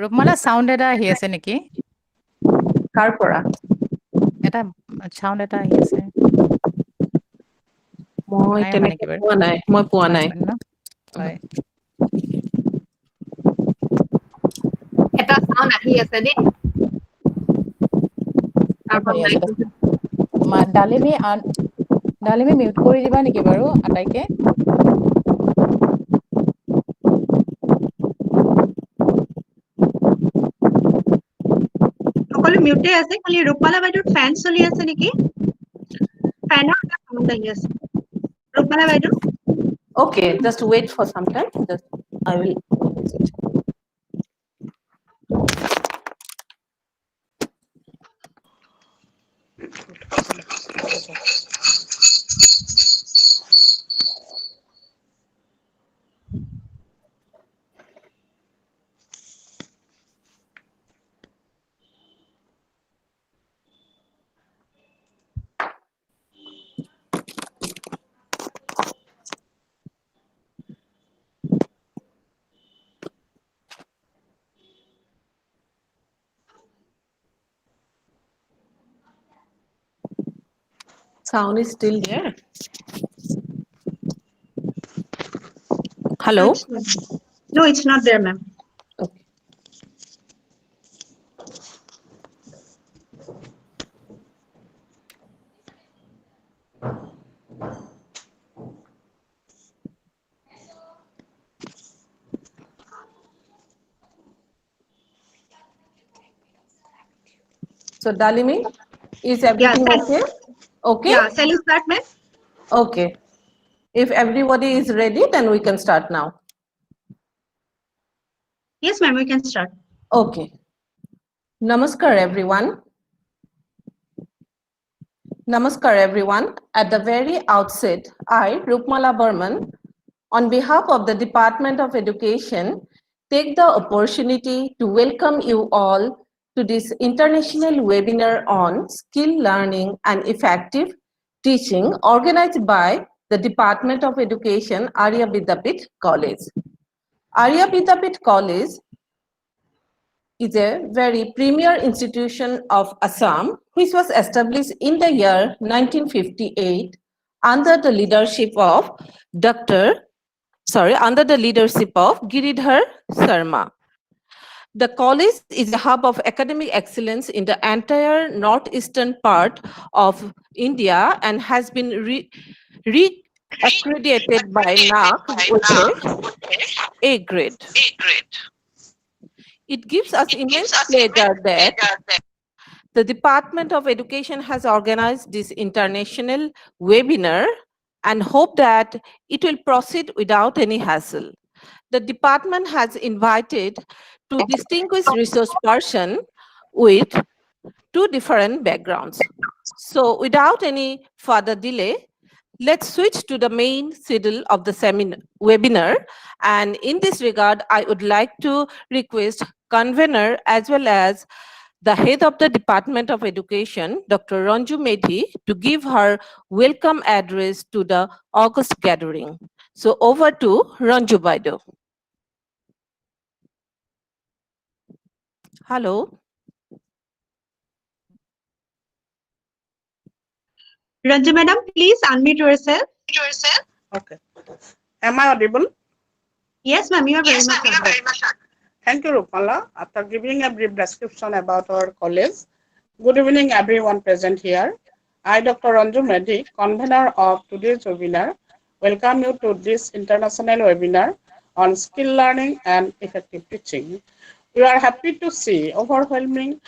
ৰূপমালা sound এটা আহি আছে নেকি? কাৰ পৰা? এটা সাউন্ড এটা আহি আছে। মই নাই অহা তেনেকে নেকি বাৰু? পোৱা নাই, মই পোৱা নাই। ন? হয়। এটা সাউন্ড আহি আছে দেই। আহি আছে। ডালিমী মিউট কৰি দিবা নেকি বাৰু আটাইকে? সকলো মিউটে আছে, খালি ৰূপমালা বাইদেউৰ ফেন চলি আছে নেকি? ফেনৰ এটা সাউন্ড আহি আছে। ৰূপমালা বাইদেউ? Okay, just wait for some time. Just I will visit. Sound is still there. Hello? No, it's not there, ma'am. Okay. So, Dalimi, is everything okay? Okay? Yeah, shall we start, ma'am? Okay. If everybody is ready, then we can start now. Yes, ma'am, we can start. Okay. Namaskar, everyone. Namaskar, everyone. At the very outset, I, Rupmala Burman, on behalf of the Department of Education, take the opportunity to welcome you all to this international webinar on skill learning and effective teaching organized by the Department of Education, Arya Vidyapeeth College. Arya Vidyapeeth College is a very premier institution of Assam, which was established in the year 1958 under the leadership of under the leadership of Giridhar Sharma. The college is a hub of academic excellence in the entire northeastern part of India and has been re-accredited by NAAC with A grade. It gives us immense pleasure that the Department of Education has organized this international webinar and hope that it will proceed without any hassle. The department has invited two distinguished resource persons with two different backgrounds. So without any further delay, let's switch to the main schedule of the webinar. And in this regard, I would like to request convener as well as the head of the Department of Education, Dr. Ranju Medhi, to give her welcome address to the August gathering. So over to Ranju Baido. Hello. Ranju madam, please unmute yourself. Okay. Am I audible? Yes, ma'am, you are very much audible. Thank you, Rupala. After giving a brief description about our college, good evening, everyone present here. I, Dr. Ranju Medhi, convener of today's webinar, welcome you to this international webinar on skill learning and effective teaching. We are happy to see overwhelming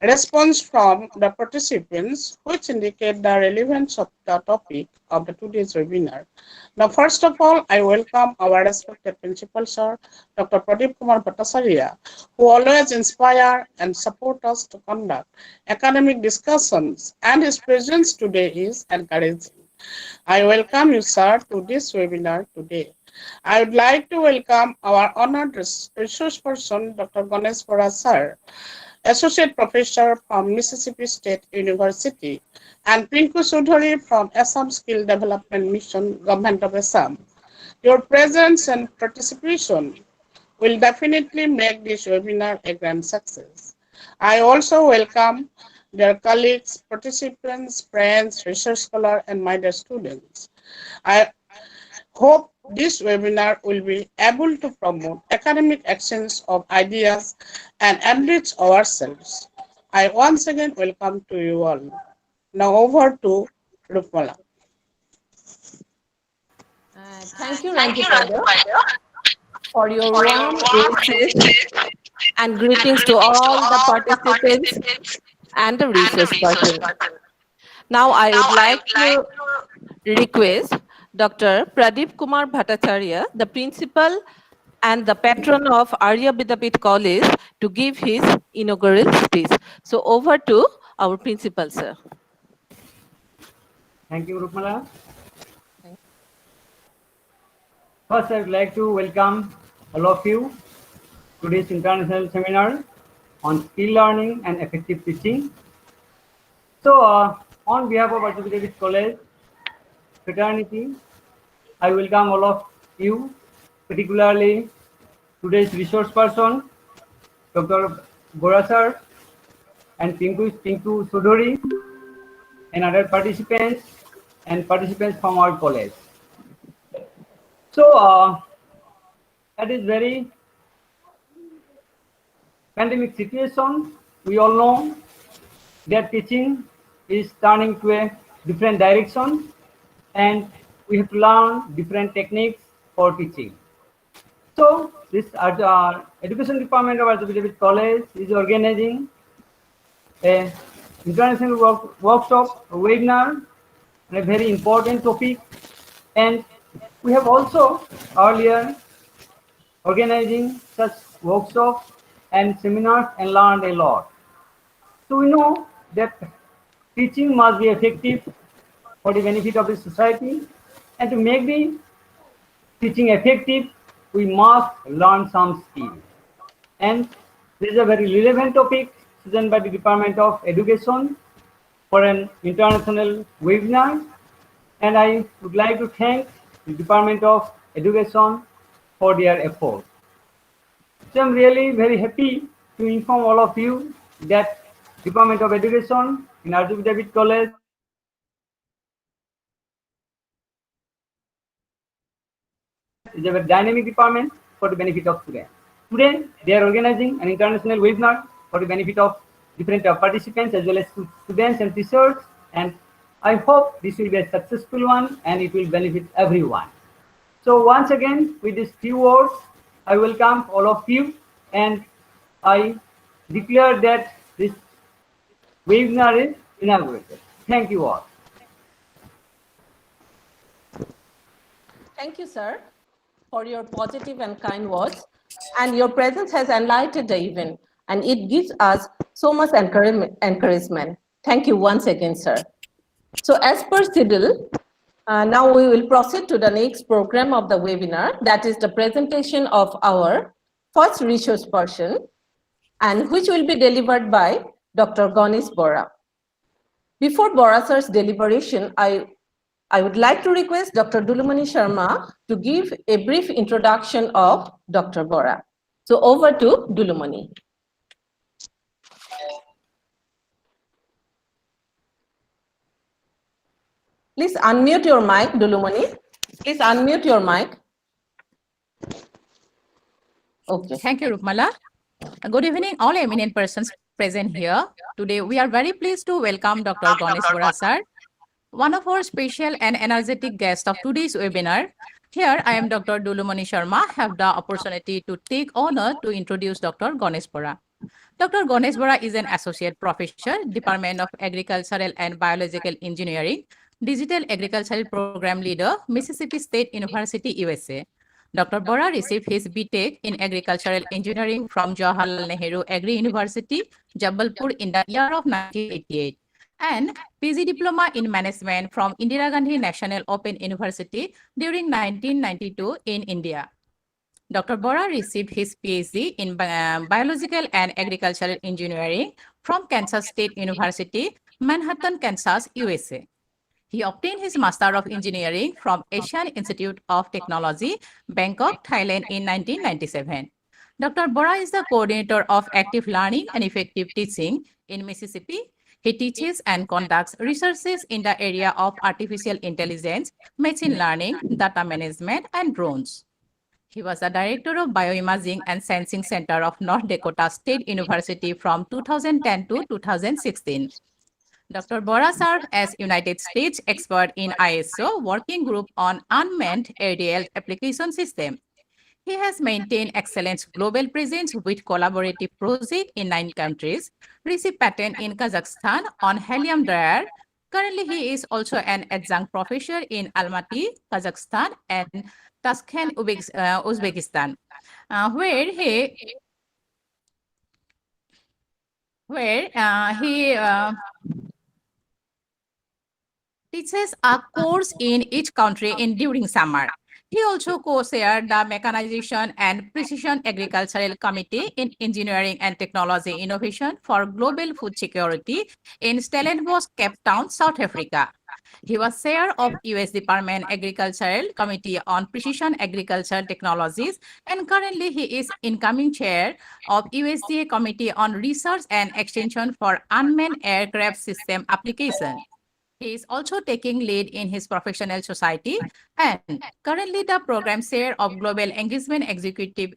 response from the participants, which indicate the relevance of the topic of the today's webinar. Now, first of all, I welcome our respected principal, sir, Dr. Pradeep Kumar Bhattacharya, who always inspire and support us to conduct academic discussions, and his presence today is encouraging. I welcome you, sir, to this webinar today. I would like to welcome our honored resource person, Dr. Ganesh Vora, sir, Associate Professor from Mississippi State University, and Pinku Sudhari from Assam Skill Development Mission, Government of Assam. Your presence and participation will definitely make this webinar a grand success. I also welcome their colleagues, participants, friends, research scholars, and my dear students. I hope this webinar will be able to promote academic exchange of ideas and enrich ourselves. I once again welcome to you all. Now over to Rupala. Thank you, Ranju Father, for your warm wishes and greetings to all the participants and the resource person. Now I would like to request Dr. Pradeep Kumar Bhattacharya, the principal and the patron of Arya Vidyapeeth College, to give his inaugural speech. So over to our principal, sir. Thank you, Rupmala. First, I would like to welcome all of you to this international seminar on skill learning and effective teaching. So, on behalf of Arya Vidyapeeth College fraternity, I welcome all of you, particularly today's resource person, Dr. Bora sir, and Pinku Sudhuri, and other participants from our college. So, that is very pandemic situation. We all know that teaching is turning to a different direction, and we have to learn different techniques for teaching. So, this education department of Arya Vidyapeeth College is organizing a international workshop, a webinar, on a very important topic, and we have also earlier organizing such workshops and seminars and learned a lot. So we know that teaching must be effective for the benefit of the society, and to make the teaching effective, we must learn some skills. And this is a very relevant topic chosen by the Department of Education for an international webinar, and I would like to thank the Department of Education for their effort. So I'm really very happy to inform all of you that Department of Education in Arya Vidyapeeth College is a very dynamic department for the benefit of students. Today, they are organizing an international webinar for the benefit of different participants as well as students and teachers, and I hope this will be a successful one and it will benefit everyone. So once again, with these few words, I welcome all of you, and I declare that this webinar is inaugurated. Thank you all. Thank you, sir, for your positive and kind words. And your presence has enlightened the event, and it gives us so much encouragement. Thank you once again, sir. So as per schedule, now we will proceed to the next program of the webinar, that is the presentation of our first resource person, and which will be delivered by Dr. Ganesh Bora. Before Bora sir's deliberation, I would like to request Dr. Dulumani Sharma to give a brief introduction of Dr. Bora. So over to Dulumani. Please unmute your mic, Dulumani. Please unmute your mic. Okay. Thank you, Rupmala. Good evening, all eminent persons present here. Today, we are very pleased to welcome Dr. Ganesh Bora sir, one of our special and energetic guests of today's webinar. Here, I am Dr. Dulumani Sharma, have the opportunity to take honor to introduce Dr. Ganesh Bora. Dr. Ganesh Bora is an associate professor, Department of Agricultural and Biological Engineering, Digital Agricultural Program Leader, Mississippi State University, USA. Dr. Bora received his BTech in Agricultural Engineering from Jawaharlal Nehru Agri University, Jabalpur in the year of 1988, and PG Diploma in Management from Indira Gandhi National Open University during 1992 in India. Dr. Bora received his PhD in Biological and Agricultural Engineering from Kansas State University, Manhattan, Kansas, USA. He obtained his Master of Engineering from Asian Institute of Technology, Bangkok, Thailand in 1997. Dr. Bora is the coordinator of active learning and effective teaching in Mississippi. He teaches and conducts researches in the area of artificial intelligence, machine learning, data management, and drones. He was the director of Bioimaging and Sensing Center of North Dakota State University from 2010 to 2016. Dr. Bora served as United States expert in ISO Working Group on Unmanned Aerial Application System. He has maintained excellent global presence with collaborative projects in 9 countries, received patent in Kazakhstan on helium dryer. Currently, he is also an adjunct professor in Almaty, Kazakhstan, and Tashkent, Uzbekistan, where he teaches a course in each country during summer. He also co-chaired the Mechanization and Precision Agricultural Committee in Engineering and Technology Innovation for Global Food Security in Stellenbosch, Cape Town, South Africa. He was chair of U.S. Department Agricultural Committee on Precision Agricultural Technologies, and currently he is incoming chair of USDA Committee on Research and Extension for Unmanned Aircraft System Application. He is also taking lead in his professional society and currently the program chair of Global Engagement Executive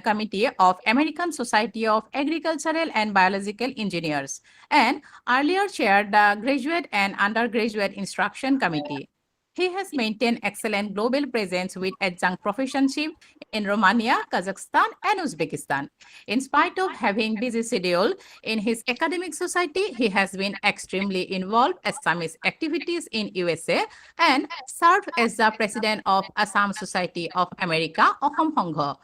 Committee of American Society of Agricultural and Biological Engineers, and earlier chaired the Graduate and Undergraduate Instruction Committee. He has maintained excellent global presence with adjunct professorship in Romania, Kazakhstan, and Uzbekistan. In spite of having busy schedule in his academic society, he has been extremely involved Assamese activities in USA and served as the president of Assam Society of America, Ahom Hongho,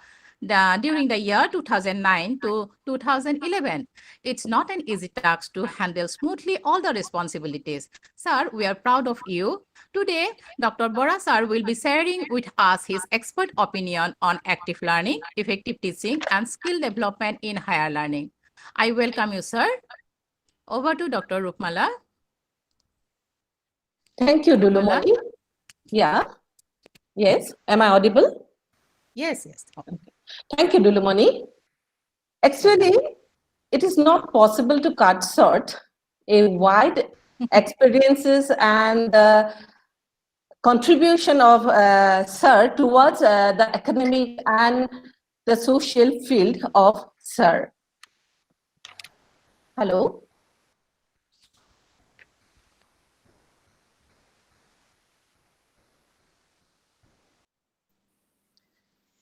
during the year 2009 to 2011. It's not an easy task to handle smoothly all the responsibilities. Sir, we are proud of you. Today, Dr. Bora sir will be sharing with us his expert opinion on active learning, effective teaching, and skill development in higher learning. I welcome you, sir. Over to Dr. Rukmala. Thank you, Dulumani. Yeah. Yes. Am I audible? Yes, yes. Thank you, Dulumani. Actually, it is not possible to cut short a wide experiences and contribution of Sir towards the academic and the social field of Sir. Hello.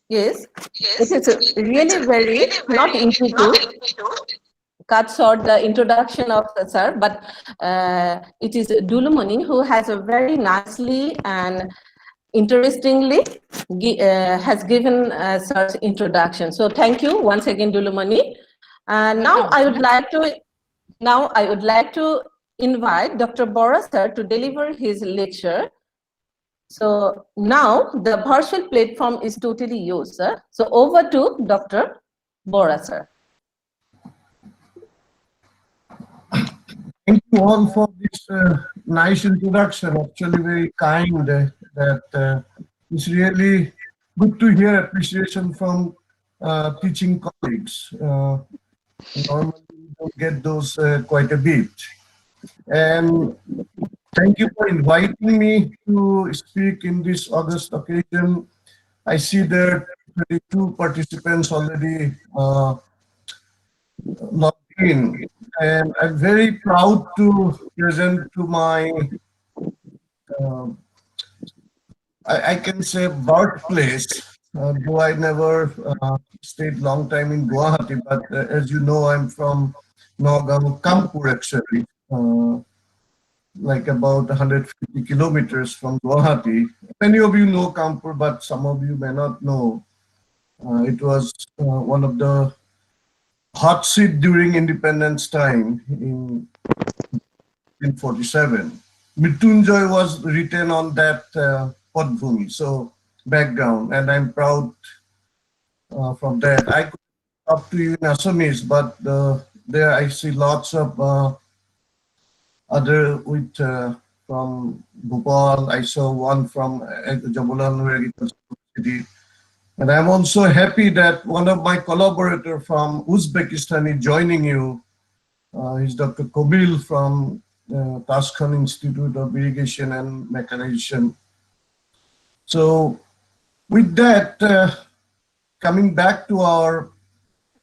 Yes, it is really very not easy to cut short the introduction of the Sir, but it is Dulumani who has a very nicely and interestingly has given Sir's introduction. So thank you once again, Dulumani. Now I would like to invite Dr. Bora Sir to deliver his lecture. So now the virtual platform is totally yours, sir. So over to Dr. Bora, sir. Thank you all for this nice introduction. Actually, very kind. It's really good to hear appreciation from teaching colleagues. Normally, we don't get those quite a bit. And thank you for inviting me to speak in this August occasion. I see there are 32 participants already logged in, and I'm very proud to present to my, I can say, birthplace, though I never stayed long time in Guwahati, but as you know, I'm from Inaugural, Kanpur actually. Like about 150 kilometers from Guwahati. Many of you know Kanpur, but some of you may not know. It was one of the hot seat during independence time in 1947. Mrityunjay was written on that Padbhumi, so background, and I'm proud from that. I could talk to you in Assamese, but there I see lots of other with from Bhopal. I saw one from Jamulan City. And I'm also happy that one of my collaborators from Uzbekistan is joining you. He's Dr. Kobil from Tashkent Institute of Irrigation and Mechanization. So with that, coming back to our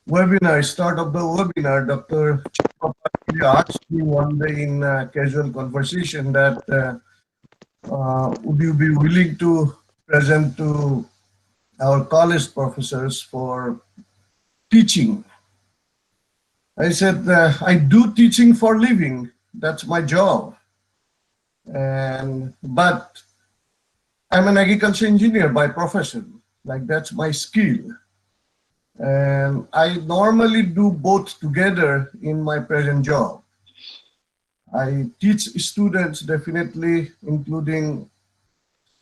webinar, start of the webinar, Dr. Chitapati asked me one day in a casual conversation that would you be willing to present to our college professors for teaching? I said, I do teaching for living. That's my job. But I'm an agriculture engineer by profession. Like that's my skill. And I normally do both together in my present job. I teach students definitely, including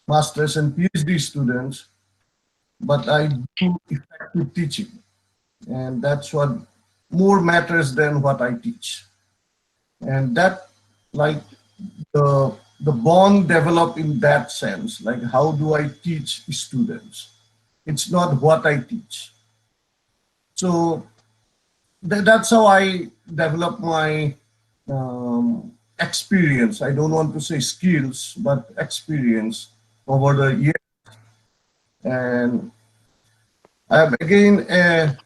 master's and PhD students, but I do effective teaching. And that's what more matters than what I teach. And that, like, the bond develop in that sense, like how do I teach students? It's not what I teach. So that's how I develop my experience. I don't want to say skills, but experience over the years. And I'm again a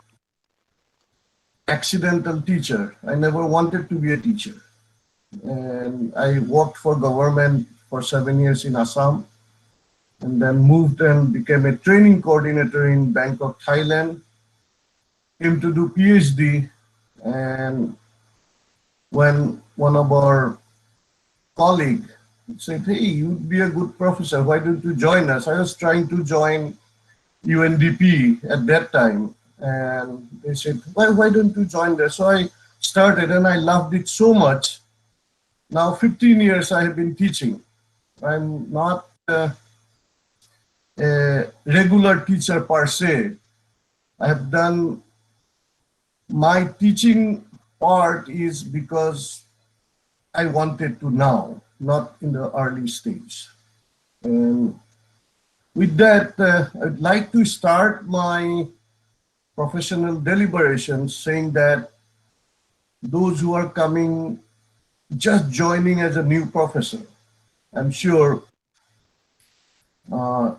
accidental teacher. I never wanted to be a teacher. And I worked for government for 7 years in Assam, and then moved and became a training coordinator in Bangkok, Thailand. Came to do PhD, and when one of our colleagues said, hey, you'd be a good professor, why don't you join us? I was trying to join UNDP at that time, and they said, why don't you join there? So I started, and I loved it so much. Now 15 years I have been teaching. I'm not a regular teacher per se. I have done my teaching part is because I wanted to now, not in the early stage. And with that, I'd like to start my professional deliberations saying that those who are coming, just joining as a new professor, I'm sure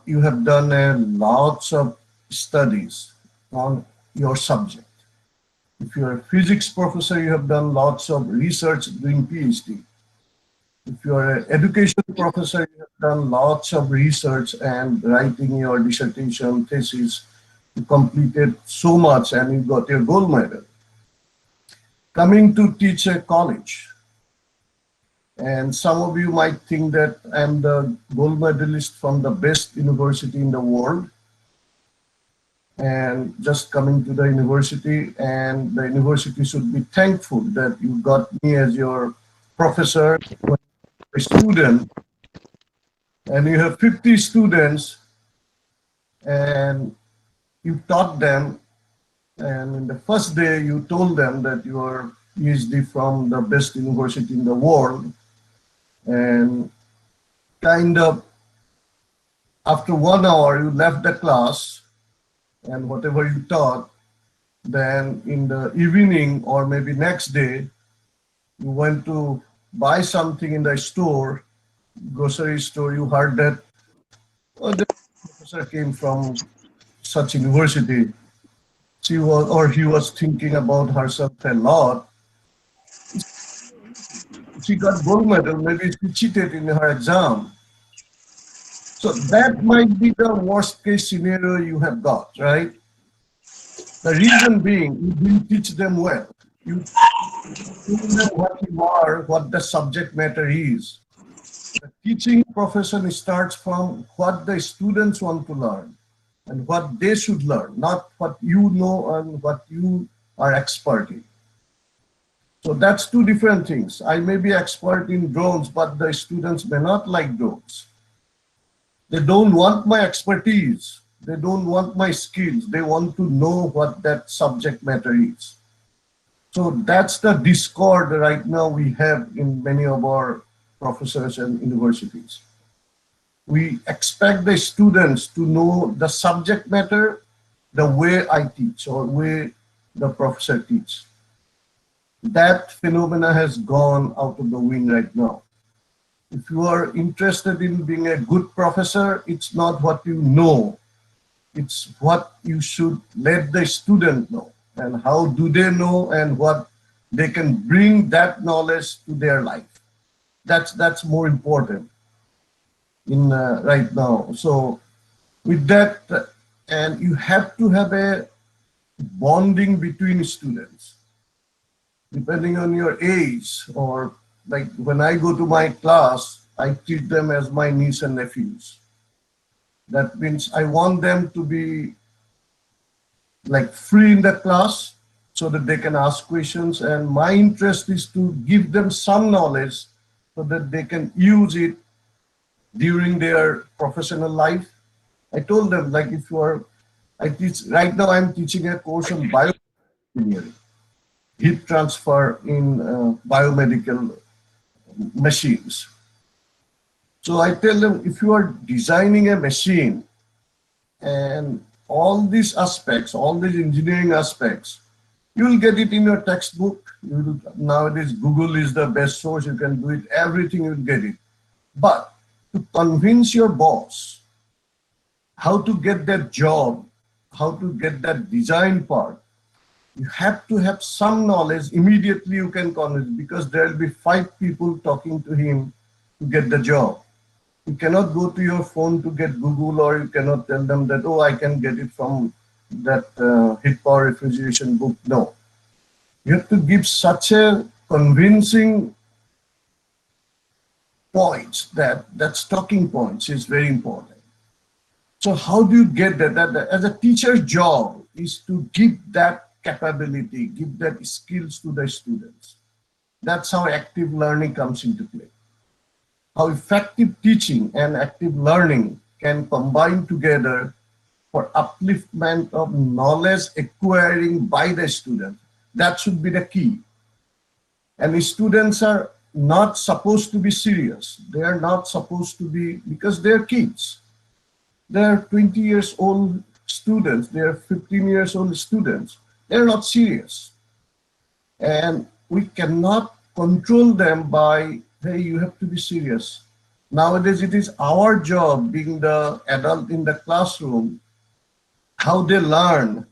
you have done lots of studies on your subject. If you're a physics professor, you have done lots of research doing PhD. If you're an education professor, you have done lots of research and writing your dissertation, thesis. You completed so much and you got your gold medal. Coming to teach a college. And some of you might think that I'm the gold medalist from the best university in the world. And just coming to the university, and the university should be thankful that you got me as your professor, a student, and you have 50 students, and you taught them, and in the first day you told them that you are PhD from the best university in the world, and kind of after 1 hour you left the class, and whatever you taught, then in the evening or maybe next day, you went to buy something in the store, grocery store, you heard that, oh, the professor came from such university. She was, or he was thinking about herself a lot. She got gold medal, maybe she cheated in her exam. So that might be the worst case scenario you have got, right? The reason being, you didn't teach them well. You told them what you are, what the subject matter is. The teaching profession starts from what the students want to learn and what they should learn, not what you know and what you are expert in. So that's two different things. I may be expert in drones, but the students may not like drones. They don't want my expertise. They don't want my skills. They want to know what that subject matter is. So that's the discord right now we have in many of our professors and universities. We expect the students to know the subject matter the way I teach or way the professor teach. That phenomena has gone out of the wind right now. If you are interested in being a good professor, it's not what you know, it's what you should let the student know and how do they know and what they can bring that knowledge to their life. That's more important in right now. So with that, and you have to have a bonding between students depending on your age, or like when I go to my class, I treat them as my niece and nephews. That means I want them to be like free in the class so that they can ask questions, and my interest is to give them some knowledge so that they can use it during their professional life. I told them, like, if you are, I teach right now, I'm teaching a course on bioengineering, heat transfer in biomedical machines. So I tell them, if you are designing a machine and all these aspects, all these engineering aspects, you will get it in your textbook. You will, nowadays, Google is the best source. You can do it, everything, you will get it. But to convince your boss how to get that job, how to get that design part, you have to have some knowledge. Immediately you can convince, because there will be 5 people talking to him to get the job. You cannot go to your phone to get Google, or you cannot tell them that, oh, I can get it from that heat power refrigeration book. No. You have to give such a convincing points that talking points is very important. So how do you get that? That as a teacher's job is to give that capability, give that skills to the students. That's how active learning comes into play. How effective teaching and active learning can combine together for upliftment of knowledge acquiring by the student. That should be the key. And the students are not supposed to be serious. They are not supposed to be, because they're kids. They're 20 years old students. They're 15 years old students. They're not serious. And we cannot control them by, hey, you have to be serious. Nowadays, it is our job, being the adult in the classroom, how they learn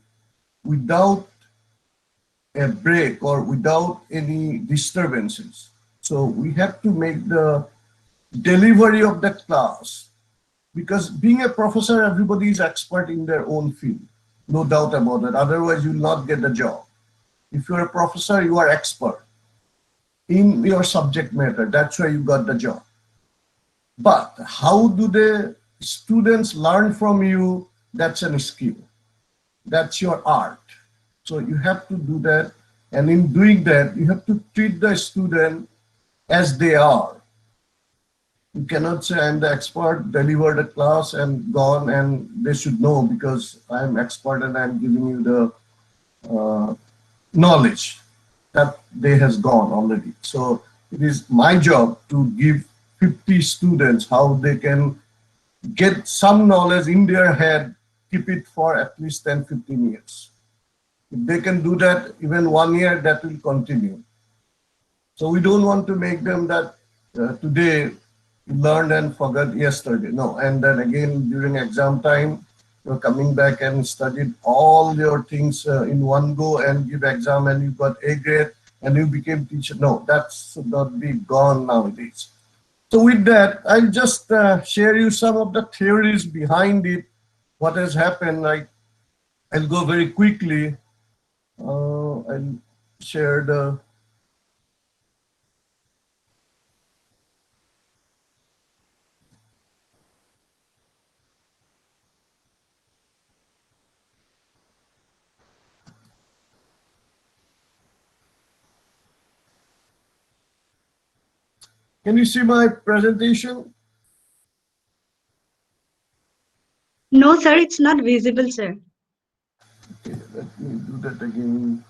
without a break or without any disturbances. So we have to make the delivery of the class, because being a professor, everybody is expert in their own field, no doubt about it. Otherwise, you will not get the job. If you're a professor, you are expert in your subject matter. That's why you got the job. But how do the students learn from you? That's a skill. That's your art. So you have to do that. And in doing that, you have to treat the student as they are. You cannot say, I'm the expert, deliver the class and gone, and they should know because I'm expert and I'm giving you the knowledge. That day has gone already. So it is my job to give 50 students how they can get some knowledge in their head, keep it for at least 10, 15 years. If they can do that even 1 year, that will continue. So we don't want to make them that today you learned and forgot yesterday. No, and then again during exam time, you're coming back and studied all your things in one go and give exam and you got A grade and you became teacher. No, that should not be gone nowadays. So with that, I'll just share you some of the theories behind it, what has happened. Like, I'll go very quickly. I'll share the. Can you see my presentation? No, sir, it's not visible, sir. Okay, let me do that again.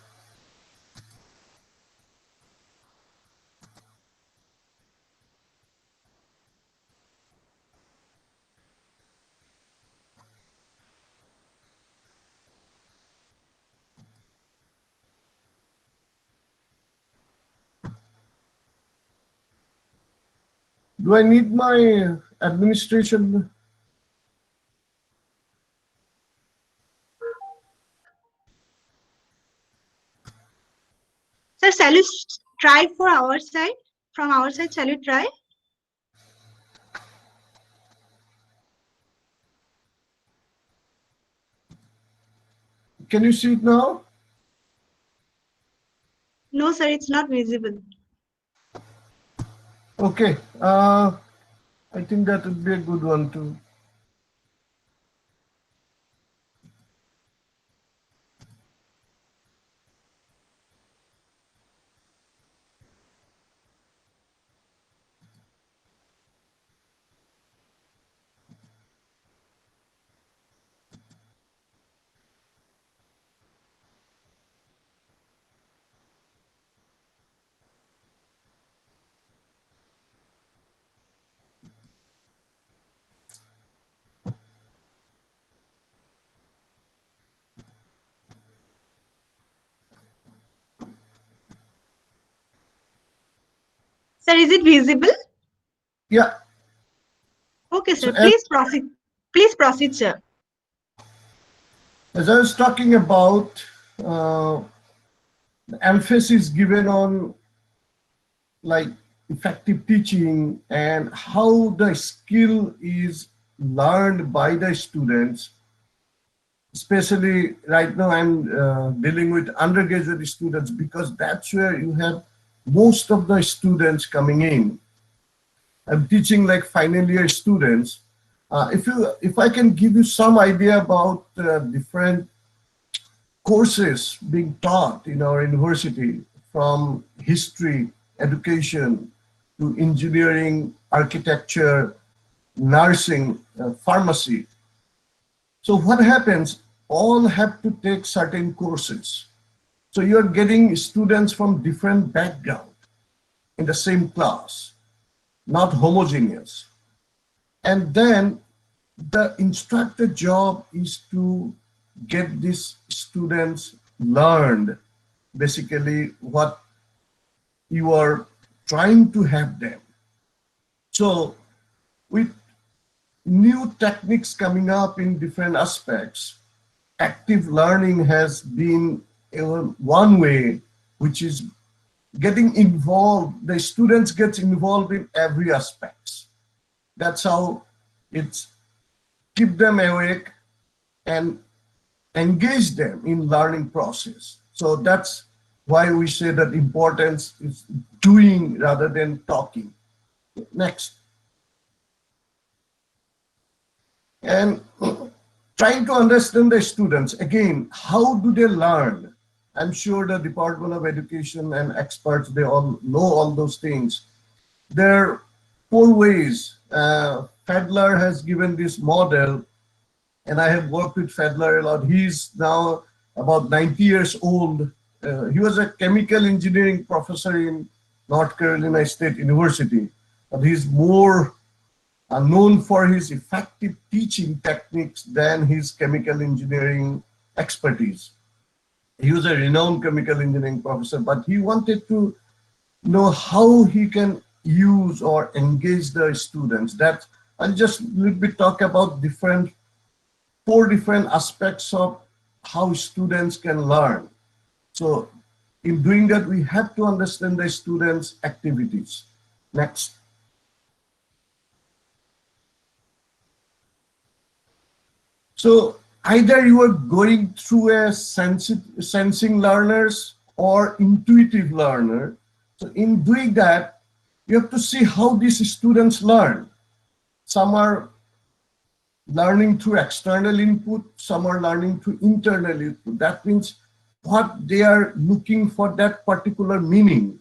Do I need my administration? Sir, shall you try for our side? From our side, shall you try? Can you see it now? No, sir, it's not visible. Okay. I think that would be a good one too. Sir, is it visible? Yeah. Okay, So sir. Please proceed. Please proceed, sir. as I was talking about, the emphasis given on like effective teaching and how the skill is learned by the students, especially right now I'm dealing with undergraduate students because that's where you have most of the students coming in. I'm teaching like final year students. If I can give you some idea about different courses being taught in our university, from history, education, to engineering, architecture, nursing, pharmacy. So what happens, all have to take certain courses. So you're getting students from different background in the same class, not homogeneous. And then the instructor job is to get these students learned basically what you are trying to have them. So with new techniques coming up in different aspects, active learning has been one way, which is getting involved. The students get involved in every aspects. That's how it's keep them awake and engage them in learning process. So that's why we say that importance is doing rather than talking. Next. And trying to understand the students, again, how do they learn? I'm sure the Department of Education and experts, they all know all those things. There are 4 ways. Fedler has given this model, and I have worked with Fedler a lot. He's now about 90 years old. He was a chemical engineering professor in North Carolina State University, but he's more known for his effective teaching techniques than his chemical engineering expertise. He was a renowned chemical engineering professor, but he wanted to know how he can use or engage the students. That I'll just a little bit talk about 4 different aspects of how students can learn. So in doing that, we have to understand the students' activities. Next. So either you are going through a sensing learners or intuitive learner. So in doing that, you have to see how these students learn. Some are learning through external input, some are learning through internal input. That means what they are looking for, that particular meaning,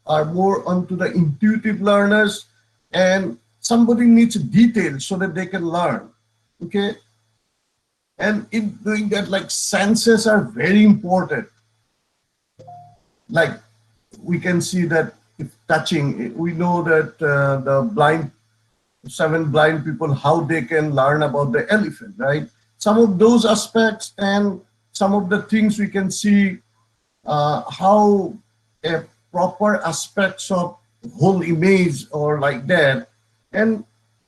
are more onto the intuitive learners, and somebody needs detail so that they can learn. Okay. And in doing that, like senses are very important. Like we can see that if touching, we know that the 7 blind people, how they can learn about the elephant, right? Some of those aspects and some of the things we can see how a proper aspects of whole image or like that. And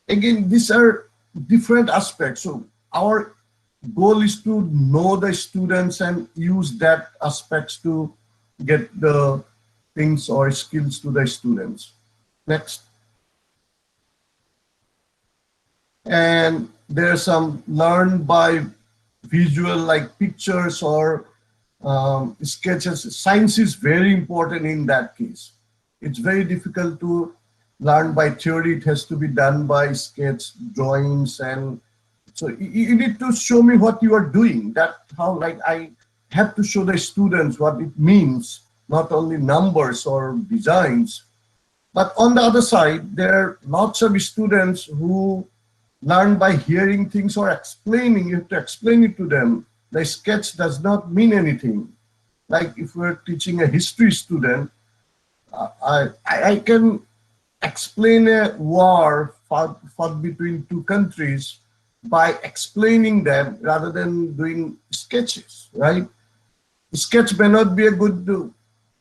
again, these are different aspects. So our goal is to know the students and use that aspects to get the things or skills to the students. Next. And there's some learn by visual, like pictures or sketches. Science is very important in that case. It's very difficult to learn by theory. It has to be done by sketch, drawings, and so you need to show me what you are doing. That's how, like, I have to show the students what it means, not only numbers or designs. But on the other side, there are lots of students who learn by hearing things or explaining. You have to explain it to them. The sketch does not mean anything. Like if we're teaching a history student, I can explain a war fought between two countries by explaining them rather than doing sketches, right? Sketch may not be a good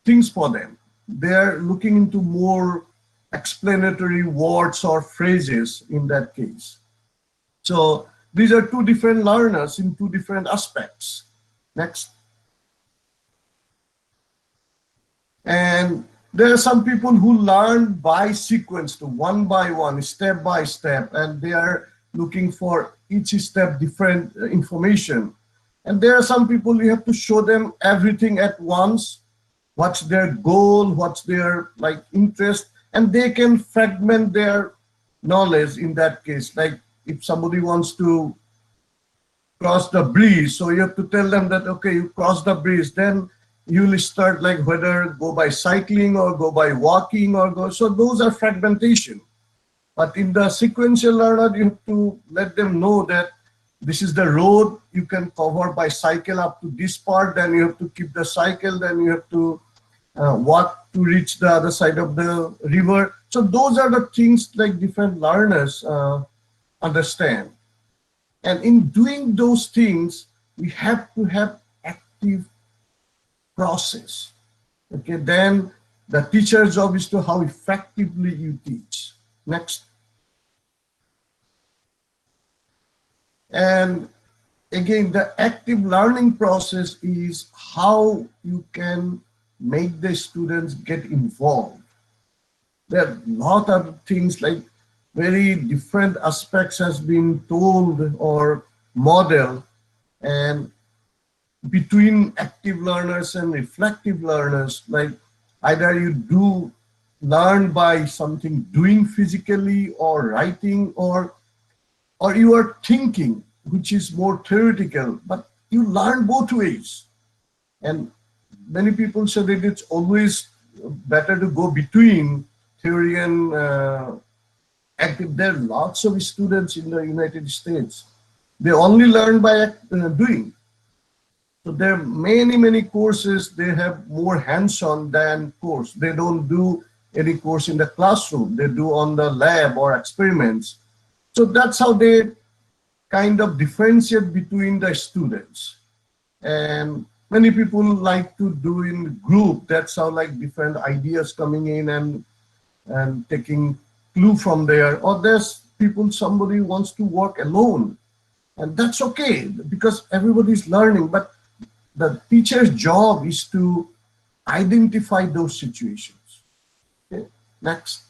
things for them. They're looking into more explanatory words or phrases in that case. So these are two different learners in two different aspects. Next. And there are some people who learn by sequence, to one by one, step by step, and they are looking for each step different information. And there are some people you have to show them everything at once. What's their goal, what's their like interest, and they can fragment their knowledge in that case. Like if somebody wants to cross the bridge, so you have to tell them that, okay, you cross the bridge, then you'll start like whether go by cycling or go by walking or go, so those are fragmentation. But in the sequential learner, you have to let them know that this is the road you can cover by cycle up to this part, then you have to keep the cycle, then you have to walk to reach the other side of the river. So those are the things like different learners understand. And in doing those things, we have to have active process. Okay, then the teacher's job is to how effectively you teach. Next. And again, the active learning process is how you can make the students get involved. There are a lot of things like very different aspects has been told or modeled, and between active learners and reflective learners, like either you do learn by something doing physically or writing, or you are thinking, which is more theoretical, but you learn both ways. And many people say that it's always better to go between theory and active. There are lots of students in the United States. They only learn by doing. So there are many, many courses, they have more hands-on than course. They don't do any course in the classroom. They do on the lab or experiments. So that's how they kind of differentiate between the students. And many people like to do in group. That's how like different ideas coming in and taking clue from there. Or there's people, somebody wants to work alone. And that's okay because everybody's learning. But the teacher's job is to identify those situations. Okay, next.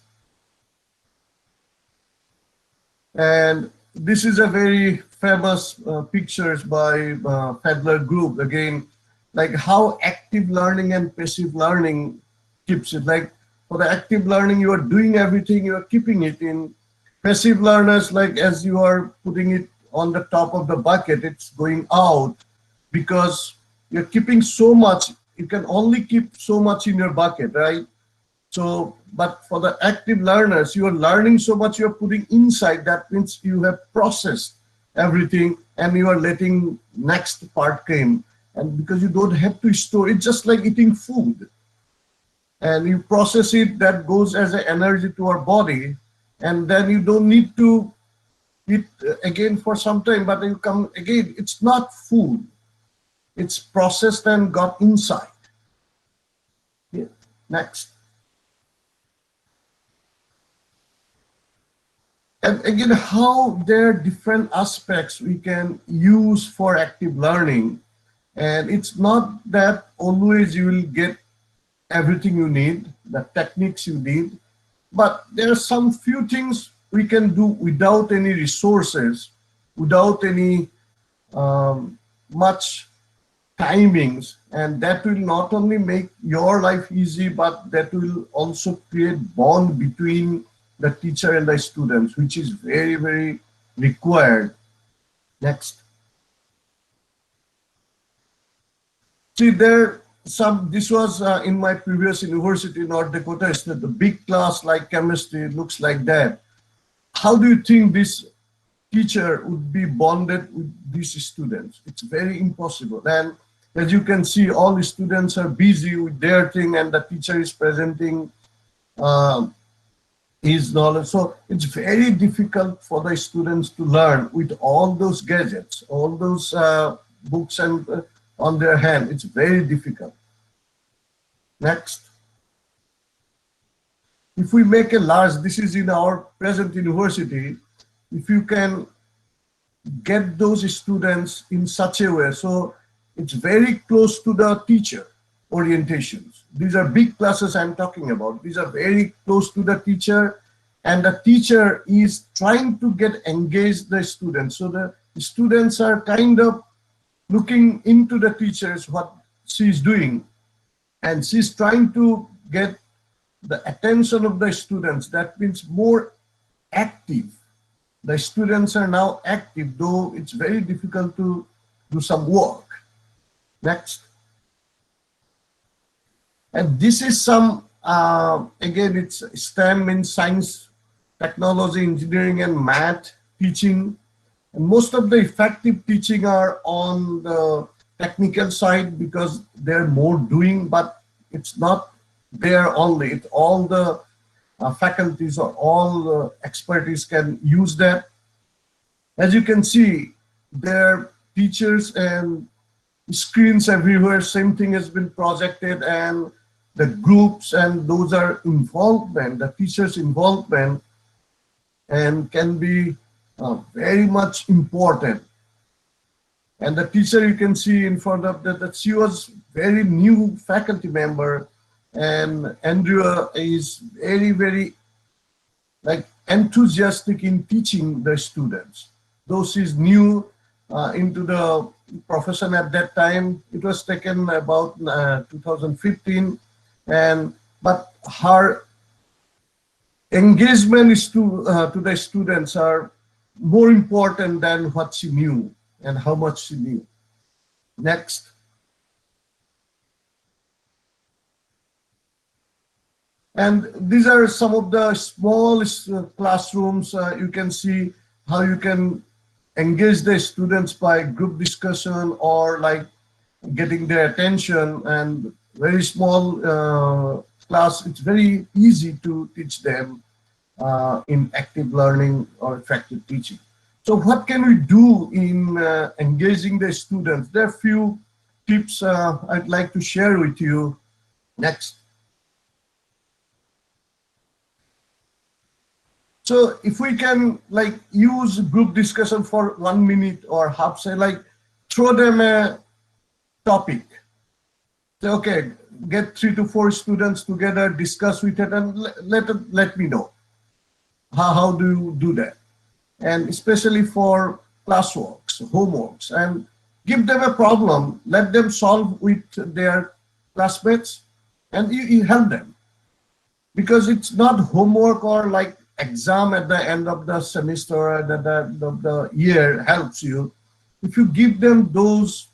And this is a very famous pictures by Fedler Group. Again, like how active learning and passive learning keeps it. Like for the active learning, you are doing everything, you are keeping it in. Passive learners, like as you are putting it on the top of the bucket, it's going out because you're keeping so much. You can only keep so much in your bucket, right? So, but for the active learners, you are learning so much, you're putting inside. That means you have processed everything and you are letting next part came. And because you don't have to store, it's just like eating food. And you process it, that goes as an energy to our body. And then you don't need to eat again for some time, but you come again, it's not food. It's processed and got inside. Yeah. Next. And again, how there are different aspects we can use for active learning. And it's not that always you will get everything you need, the techniques you need, but there are some few things we can do without any resources, without any much timings, and that will not only make your life easy, but that will also create bond between the teacher and the students, which is very, very required. Next. See, this was in my previous university, North Dakota State, the big class like chemistry, it looks like that. How do you think this teacher would be bonded with these students? It's very impossible. And as you can see, all the students are busy with their thing and the teacher is presenting his knowledge. So it's very difficult for the students to learn with all those gadgets, all those books and on their hand. It's very difficult. Next. If we make a large, this is in our present university, if you can get those students in such a way, so it's very close to the teacher orientations. These are big classes I'm talking about. These are very close to the teacher, and the teacher is trying to get engaged the students. So the students are kind of looking into the teachers, what she's doing, and she's trying to get the attention of the students. That means more active. The students are now active, though it's very difficult to do some work. Next. And this is some, again, it's STEM in science, technology, engineering, and math teaching. And most of the effective teaching are on the technical side because they're more doing, but it's not there only. It's all the faculties or all the expertise can use that. As you can see, there are teachers and screens everywhere. Same thing has been projected, and the groups, and those are involvement, the teachers' involvement, and can be very much important. And the teacher, you can see in front of that she was very new faculty member, and Andrea is very, very like enthusiastic in teaching the students. Though she's new into the profession at that time, it was taken about 2015, but her engagement is to the students are more important than what she knew and how much she knew. Next. And these are some of the small classrooms. You can see how you can engage the students by group discussion or like getting their attention, and very small class. It's very easy to teach them in active learning or effective teaching. So what can we do in engaging the students? There are a few tips I'd like to share with you. Next. So if we can like use group discussion for 1 minute or half, say like throw them a topic. Say, okay, get 3 to 4 students together, discuss with it, and let me know. How do you do that? And especially for classworks, homeworks, and give them a problem, let them solve with their classmates, and you help them. Because it's not homework or like exam at the end of the semester or at the end of the year helps you. If you give them those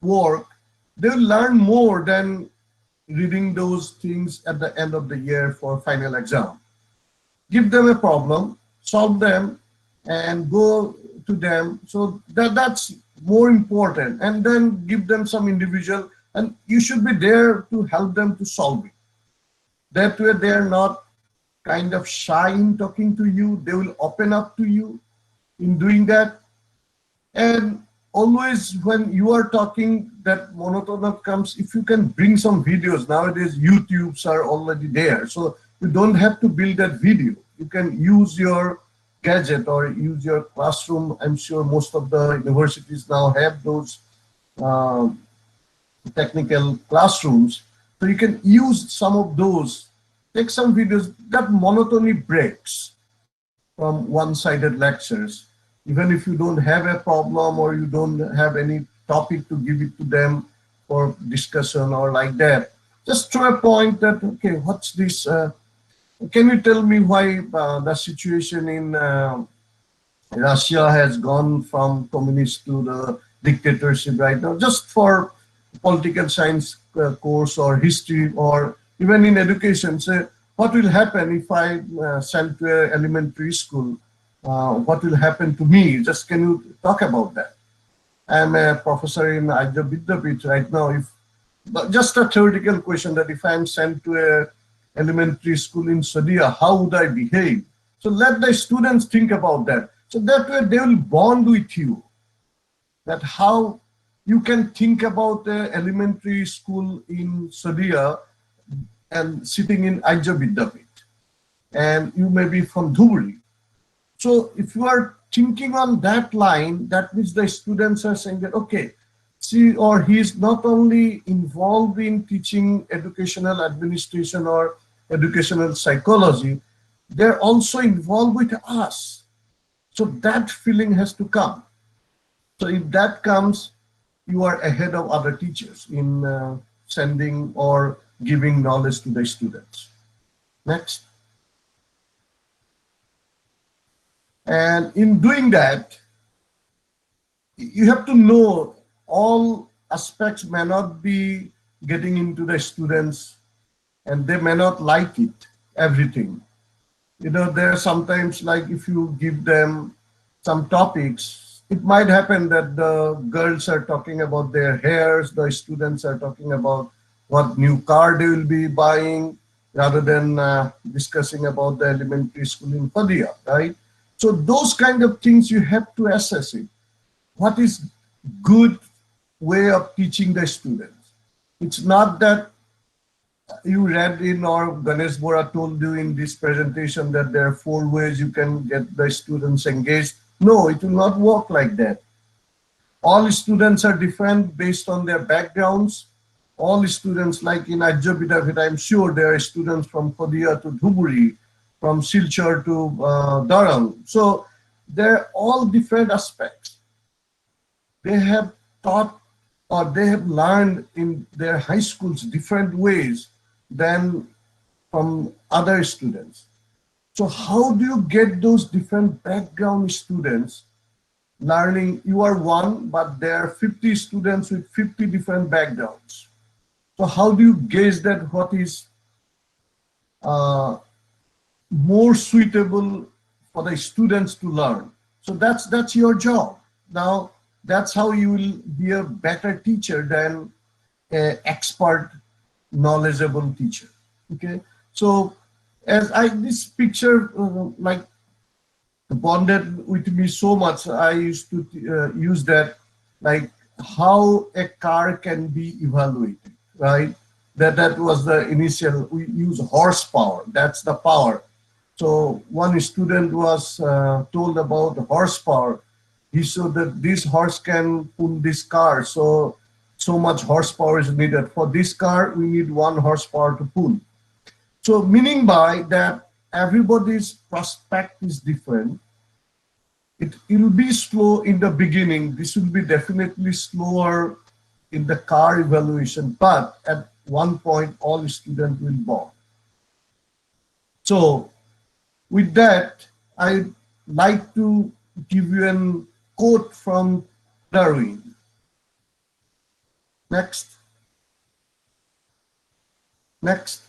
work, they'll learn more than reading those things at the end of the year for final exam. Give them a problem, solve them, and go to them. So that's more important. And then give them some individual, and you should be there to help them to solve it. That way they're not kind of shy in talking to you. They will open up to you in doing that. And always when you are talking, that monotone comes. If you can bring some videos, nowadays YouTubes are already there, so you don't have to build that video. You can use your gadget or use your classroom. I'm sure most of the universities now have those technical classrooms. So you can use some of those, take some videos. That monotony breaks from one-sided lectures. Even if you don't have a problem or you don't have any topic to give it to them for discussion or like that, just throw a point that, okay, what's this? Can you tell me why the situation in Russia has gone from communist to the dictatorship right now? Just for political science course or history or even in education, say, what will happen if I send to an elementary school? What will happen to me? Just can you talk about that? I'm a professor in Arya Vidyapeeth right now. But just a theoretical question that if I'm sent to a elementary school in Saudi, how would I behave? So let the students think about that. So that way they will bond with you. That how you can think about the elementary school in Saudi and sitting in Arya Vidyapeeth, and you may be from Dhubri. So if you are thinking on that line, that means the students are saying that, okay, she or he is not only involved in teaching educational administration or educational psychology, they're also involved with us. So that feeling has to come. So if that comes, you are ahead of other teachers in sending or giving knowledge to the students. Next. And in doing that, you have to know all aspects may not be getting into the students and they may not like it, everything. You know, there are sometimes like if you give them some topics, it might happen that the girls are talking about their hairs, the students are talking about what new car they will be buying, rather than discussing about the elementary school in Padia, right? So those kind of things you have to assess it. What is good way of teaching the students? It's not that you read in or Ganesh Bora told you in this presentation that there are 4 ways you can get the students engaged. No, it will not work like that. All students are different based on their backgrounds. All students, like in Arya Vidyapeeth, I'm sure there are students from Padia to Dhuburi, from Silchar to Darang. So they're all different aspects. They have taught or they have learned in their high schools different ways than from other students. So how do you get those different background students learning? You are one, but there are 50 students with 50 different backgrounds. So how do you gauge that what is more suitable for the students to learn? So that's your job. Now, that's how you will be a better teacher than an expert, knowledgeable teacher. Okay, so as this picture like bonded with me so much, I used to use that, like how a car can be evaluated, right? That was the initial. We use horsepower. That's the power. So one student was told about horsepower. He showed that this horse can pull this car, so much horsepower is needed. For this car, we need 1 horsepower to pull. So meaning by that, everybody's prospect is different. It will be slow in the beginning. This will be definitely slower in the car evaluation, but at one point, all students will bond. So with that, I'd like to give you a quote from Darwin. Next. Next.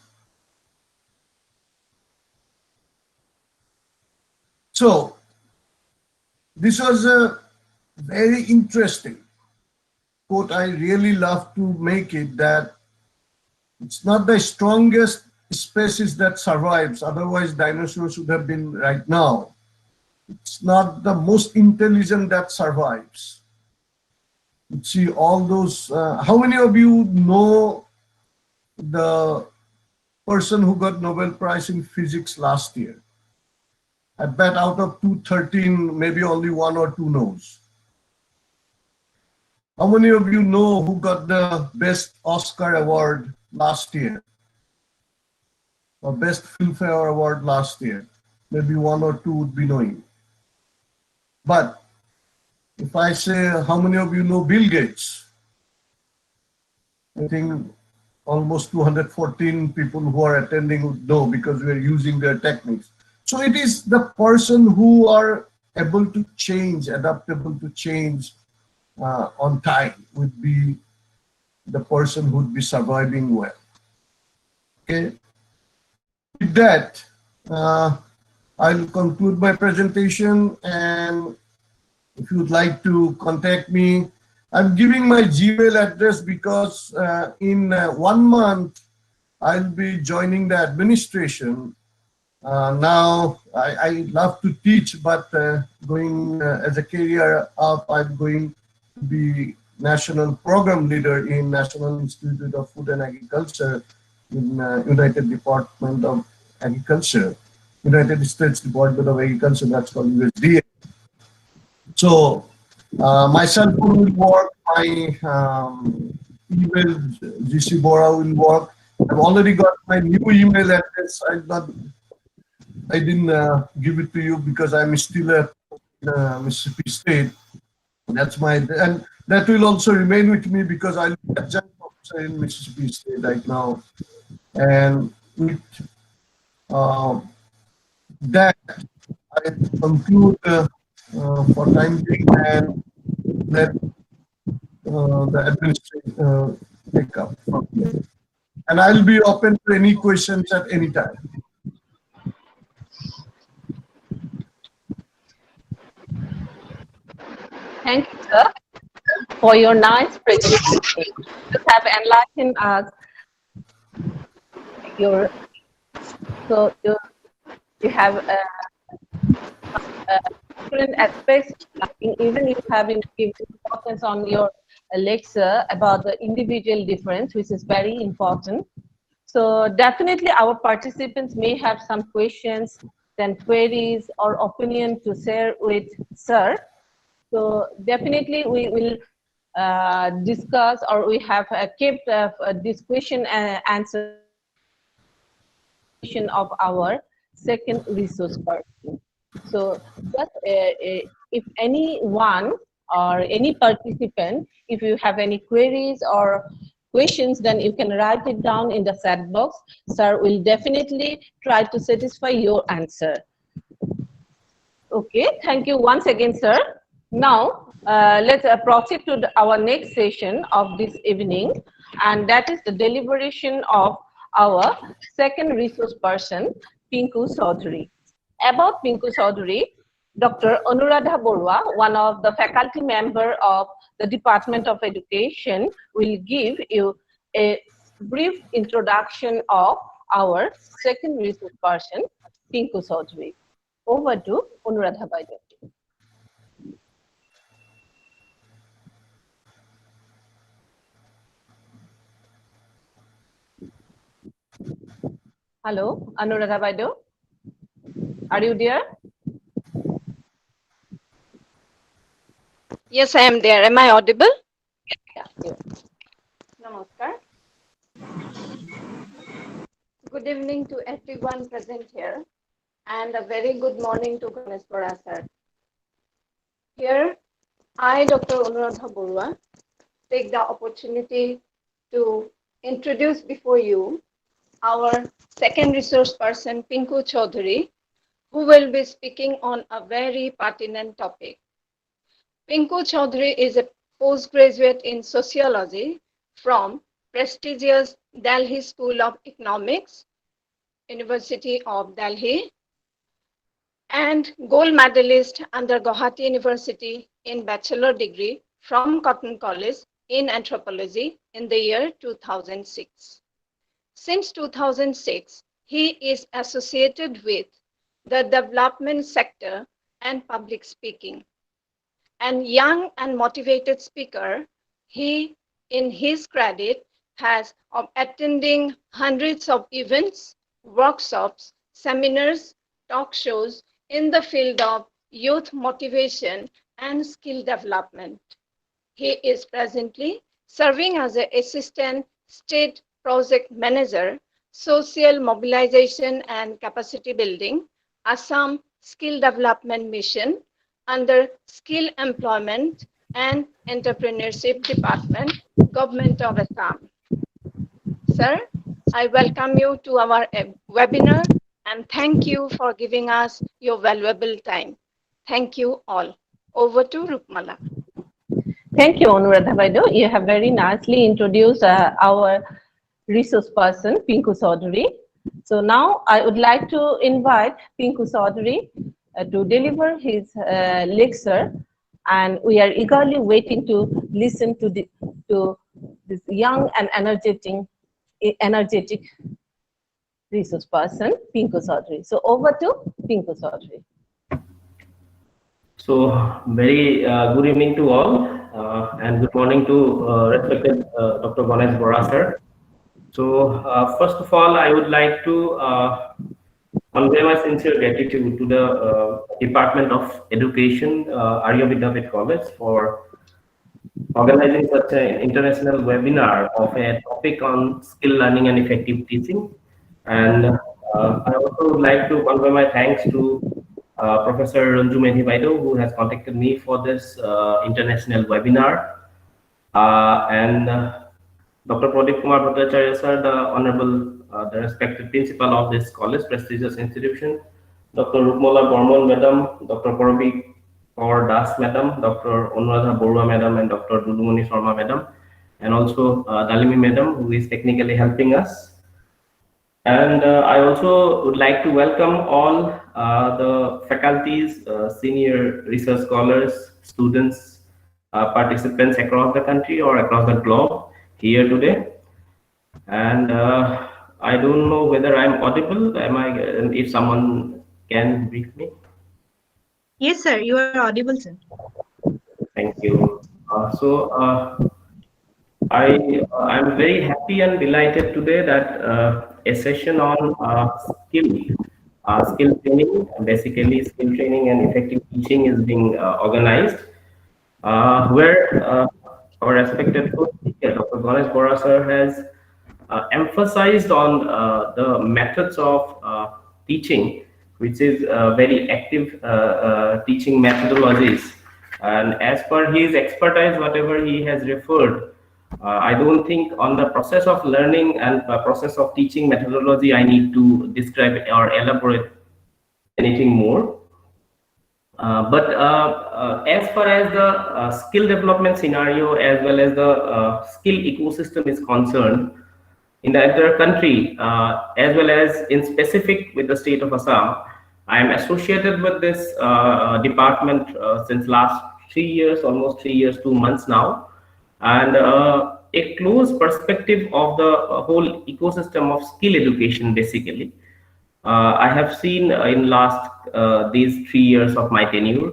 So this was a very interesting quote. I really love to make it that it's not the strongest species that survives, otherwise dinosaurs would have been right now. It's not the most intelligent that survives. You see all those, how many of you know the person who got Nobel Prize in Physics last year? I bet out of 213, maybe only one or two knows. How many of you know who got the Best Oscar Award last year? Or Best Filmfare Award last year? Maybe one or two would be knowing. But if I say, how many of you know Bill Gates? I think almost 214 people who are attending would know because we are using their techniques. So it is the person who are able to change, adaptable to change on time would be the person who would be surviving well. Okay. With that, I'll conclude my presentation, and if you'd like to contact me, I'm giving my Gmail address because in 1 month, I'll be joining the administration. Now, I love to teach, but going as a career up, I'm going to be national program leader in National Institute of Food and Agriculture in United Department of Agriculture, United States Department of Agriculture, that's called USDA. So my cell phone will work, my email, GC Bora will work. I've already got my new email address. I didn't give it to you because I'm still at Mississippi State. That's my, and that will also remain with me because I'm adjunct professor in Mississippi State right now. And with that, I conclude for time being and let the administration take up from here. And I'll be open to any questions at any time. Thank you, sir, for your nice presentation. You have enlightened us. You have different aspects. Even you have given importance on your lecture about the individual difference, which is very important. So definitely our participants may have some questions, then queries or opinion to share with sir. So definitely we will discuss, or we have kept this question and answer of our second resource person. So just if anyone or any participant, if you have any queries or questions, then you can write it down in the chat box. Sir will definitely try to satisfy your answer. Okay, thank you once again, sir. Now, let's proceed to our next session of this evening, and that is the deliberation of our second resource person, Pinku Chaudhary. About Pinku Chaudhary, Dr. Anuradha Borua, one of the faculty member of the Department of Education, will give you a brief introduction of our second resource person, Pinku Chaudhary. Over to Anuradha Baidu. Hello, Anuradha Baidu. Are you there? Yes, I am there. Am I audible? Yeah. Namaskar. Good evening to everyone present here, and a very good morning to Ganeshwara sir. Here, I, Dr. Anuradha Borua, take the opportunity to introduce before you our second resource person, Pinku Chaudhary, who will be speaking on a very pertinent topic. Pinku Chaudhary is a postgraduate in sociology from prestigious Delhi School of Economics, University of Delhi, and gold medalist under Guwahati University in bachelor degree from Cotton College in anthropology in the year 2006. Since 2006, he is associated with the development sector and public speaking. And young and motivated speaker, he, in his credit, has of attending hundreds of events, workshops, seminars, talk shows in the field of youth motivation and skill development. He is presently serving as an Assistant State Project Manager, Social Mobilization and Capacity Building, Assam Skill Development Mission under Skill Employment and Entrepreneurship Department, Government of Assam. Sir, I welcome you to our webinar and thank you for giving us your valuable time. Thank you all. Over to Rupmala. Thank you, Anuradha Baido. You have very nicely introduced our resource person, Pinku Chaudhary. So now I would like to invite Pinku Chaudhary to deliver his lecture, and we are eagerly waiting to listen to this young and energetic resource person, Pinku Chaudhary. So over to Pinku Chaudhary. So, very good evening to all, and good morning to respected Dr. Ganesh Bora sir. So, first of all, I would like to convey my sincere gratitude to the Department of Education, Arya Vidyapeeth College, for organizing such an international webinar of a topic on skill learning and effective teaching. And I also would like to convey my thanks to Professor Ranju Medhi Baido, who has contacted me for this international webinar, and Dr. Pradeep Kumar Bhattacharya sir, the Honorable, the respected principal of this college, prestigious institution, Dr. Rupmala Bormon Madam, Dr. Korobi Kaur Das Madam, Dr. Anuradha Borua Madam, and Dr. Dudumoni Sharma Madam, and also Dalimi Madam, who is technically helping us. And I also would like to welcome all the faculties, senior research scholars, students, participants across the country or across the globe here today. And I don't know whether I'm audible. If someone can brief me? Yes, sir. You are audible, sir. Thank you. I'm very happy and delighted today that a session on skill training, basically skill training and effective teaching, is being organized, where our respected coach, Dr. Ganesh Bora sir, has emphasized on the methods of teaching, which is very active teaching methodologies. And as per his expertise, whatever he has referred, I don't think on the process of learning and process of teaching methodology I need to describe or elaborate anything more. But as far as the skill development scenario as well as the skill ecosystem is concerned, in the entire country, as well as in specific with the state of Assam, I am associated with this department since last 3 years, almost 3 years, 2 months now. And a close perspective of the whole ecosystem of skill education, basically. I have seen in last these 3 years of my tenure.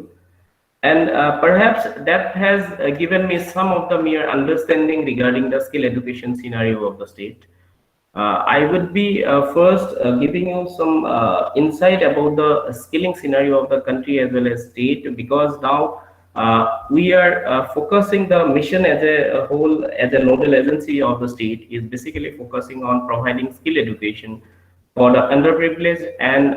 And perhaps that has given me some of the mere understanding regarding the skill education scenario of the state. I would be first giving you some insight about the skilling scenario of the country as well as state, because now we are focusing the mission as a whole, as a nodal agency of the state, is basically focusing on providing skill education for the underprivileged and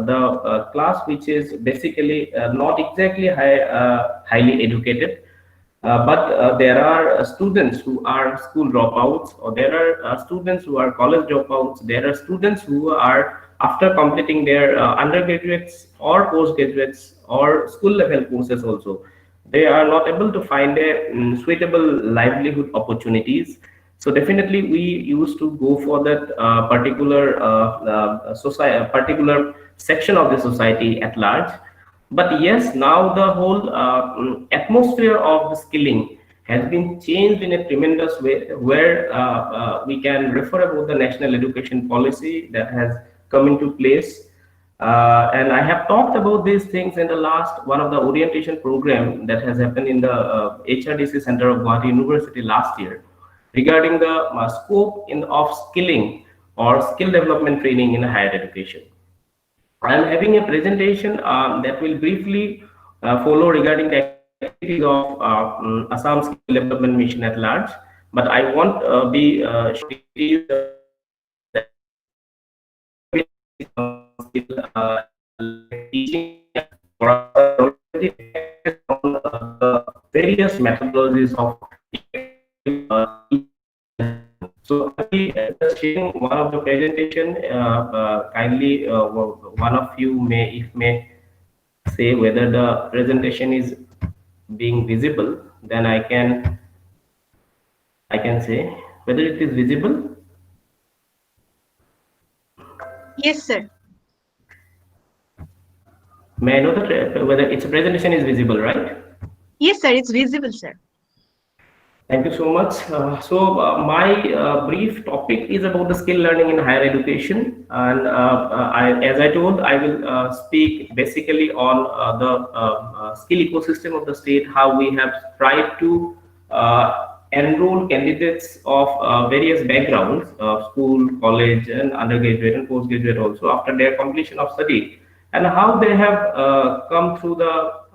the class which is basically not exactly highly educated. But there are students who are school dropouts, or there are students who are college dropouts. There are students who are, after completing their undergraduates or postgraduates or school level courses also, they are not able to find a suitable livelihood opportunities. So definitely we used to go for that particular section of the society at large. But yes, now the whole atmosphere of the skilling has been changed in a tremendous way, where we can refer about the national education policy that has come into place. And I have talked about these things in the last one of the orientation program that has happened in the HRDC Center of Guwahati University last year, regarding the scope of skilling or skill development training in higher education. I am having a presentation that will briefly follow regarding the activities of Assam Skill Development Mission at large. But I won't be showing to you the skill like teaching or already on the various methodologies of so I'll be just sharing one of the presentation. Kindly, one of you may say whether the presentation is being visible. Then I can say whether it is visible. Yes, sir. May I know that whether its presentation is visible, right? Yes, sir. It's visible, sir. Thank you so much. My brief topic is about the skill learning in higher education, and as I told, I will speak basically on the skill ecosystem of the state, how we have tried to enroll candidates of various backgrounds, school, college, and undergraduate and postgraduate also after their completion of study, and how they have come through the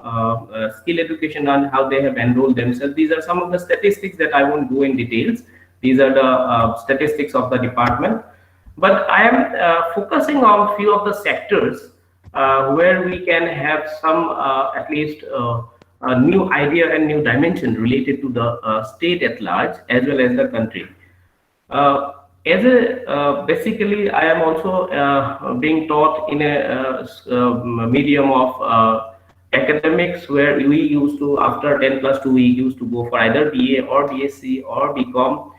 skill education and how they have enrolled themselves. These are some of the statistics that I won't go in details. These are the statistics of the department. But I am focusing on few of the sectors where we can have some at least a new idea and new dimension related to the state at large as well as the country. As a basically, I am also being taught in a medium of academics where we used to, after 10+2, we used to go for either BA or BSc or BCom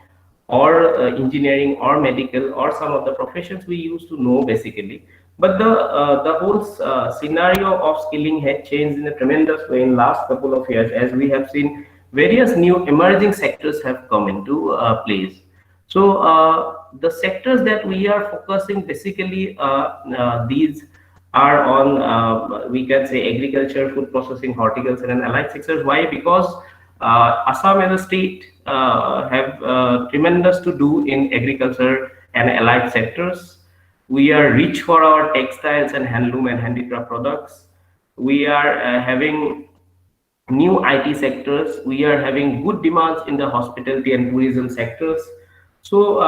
or engineering or medical or some of the professions we used to know basically. But the whole scenario of skilling had changed in a tremendous way in last couple of years, as we have seen various new emerging sectors have come into place. So the sectors that we are focusing basically these are on we can say agriculture, food processing, horticulture, and allied sectors. Why? Because Assam as a state have tremendous to do in agriculture and allied sectors. We are rich for our textiles and handloom and handicraft products. We are having new IT sectors. We are having good demands in the hospitality and tourism sectors. So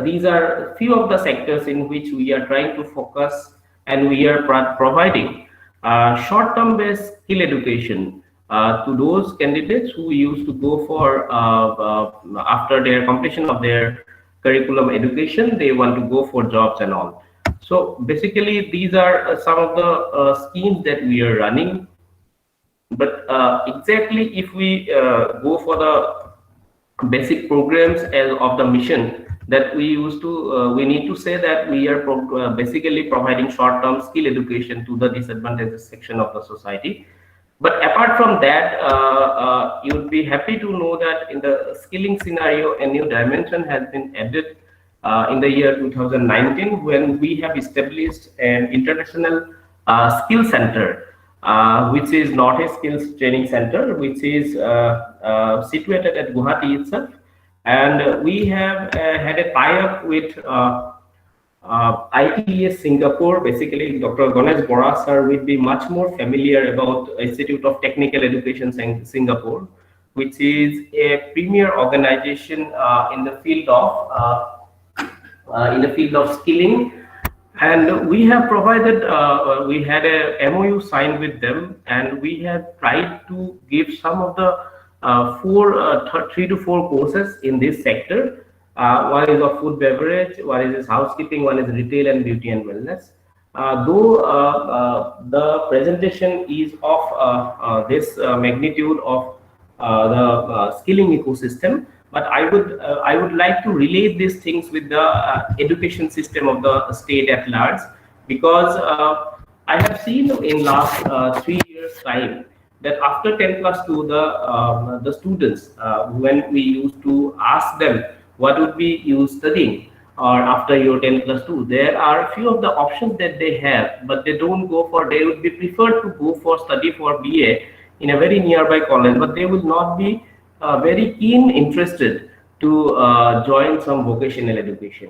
these are few of the sectors in which we are trying to focus, and we are providing short-term based skill education to those candidates who used to go for after their completion of their curriculum education, they want to go for jobs and all. So basically, these are some of the schemes that we are running. But exactly if we go for the basic programs as of the mission that we used to, we need to say that we are basically providing short-term skill education to the disadvantaged section of the society. But apart from that, you would be happy to know that in the skilling scenario, a new dimension has been added in the year 2019 when we have established an international skill center, which is not a skills training center, which is situated at Guwahati itself. And we have had a tie-up with ITES Singapore. Basically, Dr. Ganesh Bora sir will be much more familiar about Institute of Technical Education Singapore, which is a premier organization in the field of skilling. And we have provided, we had a MOU signed with them, and we have tried to give some of the 3 to 4 courses in this sector. One is of food beverage, one is housekeeping, one is retail and beauty and wellness. Though the presentation is of this magnitude of the skilling ecosystem, but I would like to relate these things with the education system of the state at large, because I have seen in last 3 years time that after 10+2, the students, when we used to ask them what would be you studying or after your 10+2, there are a few of the options that they have, but they don't go for, they would be preferred to go for study for BA in a very nearby college, but they will not be very keen interested to join some vocational education.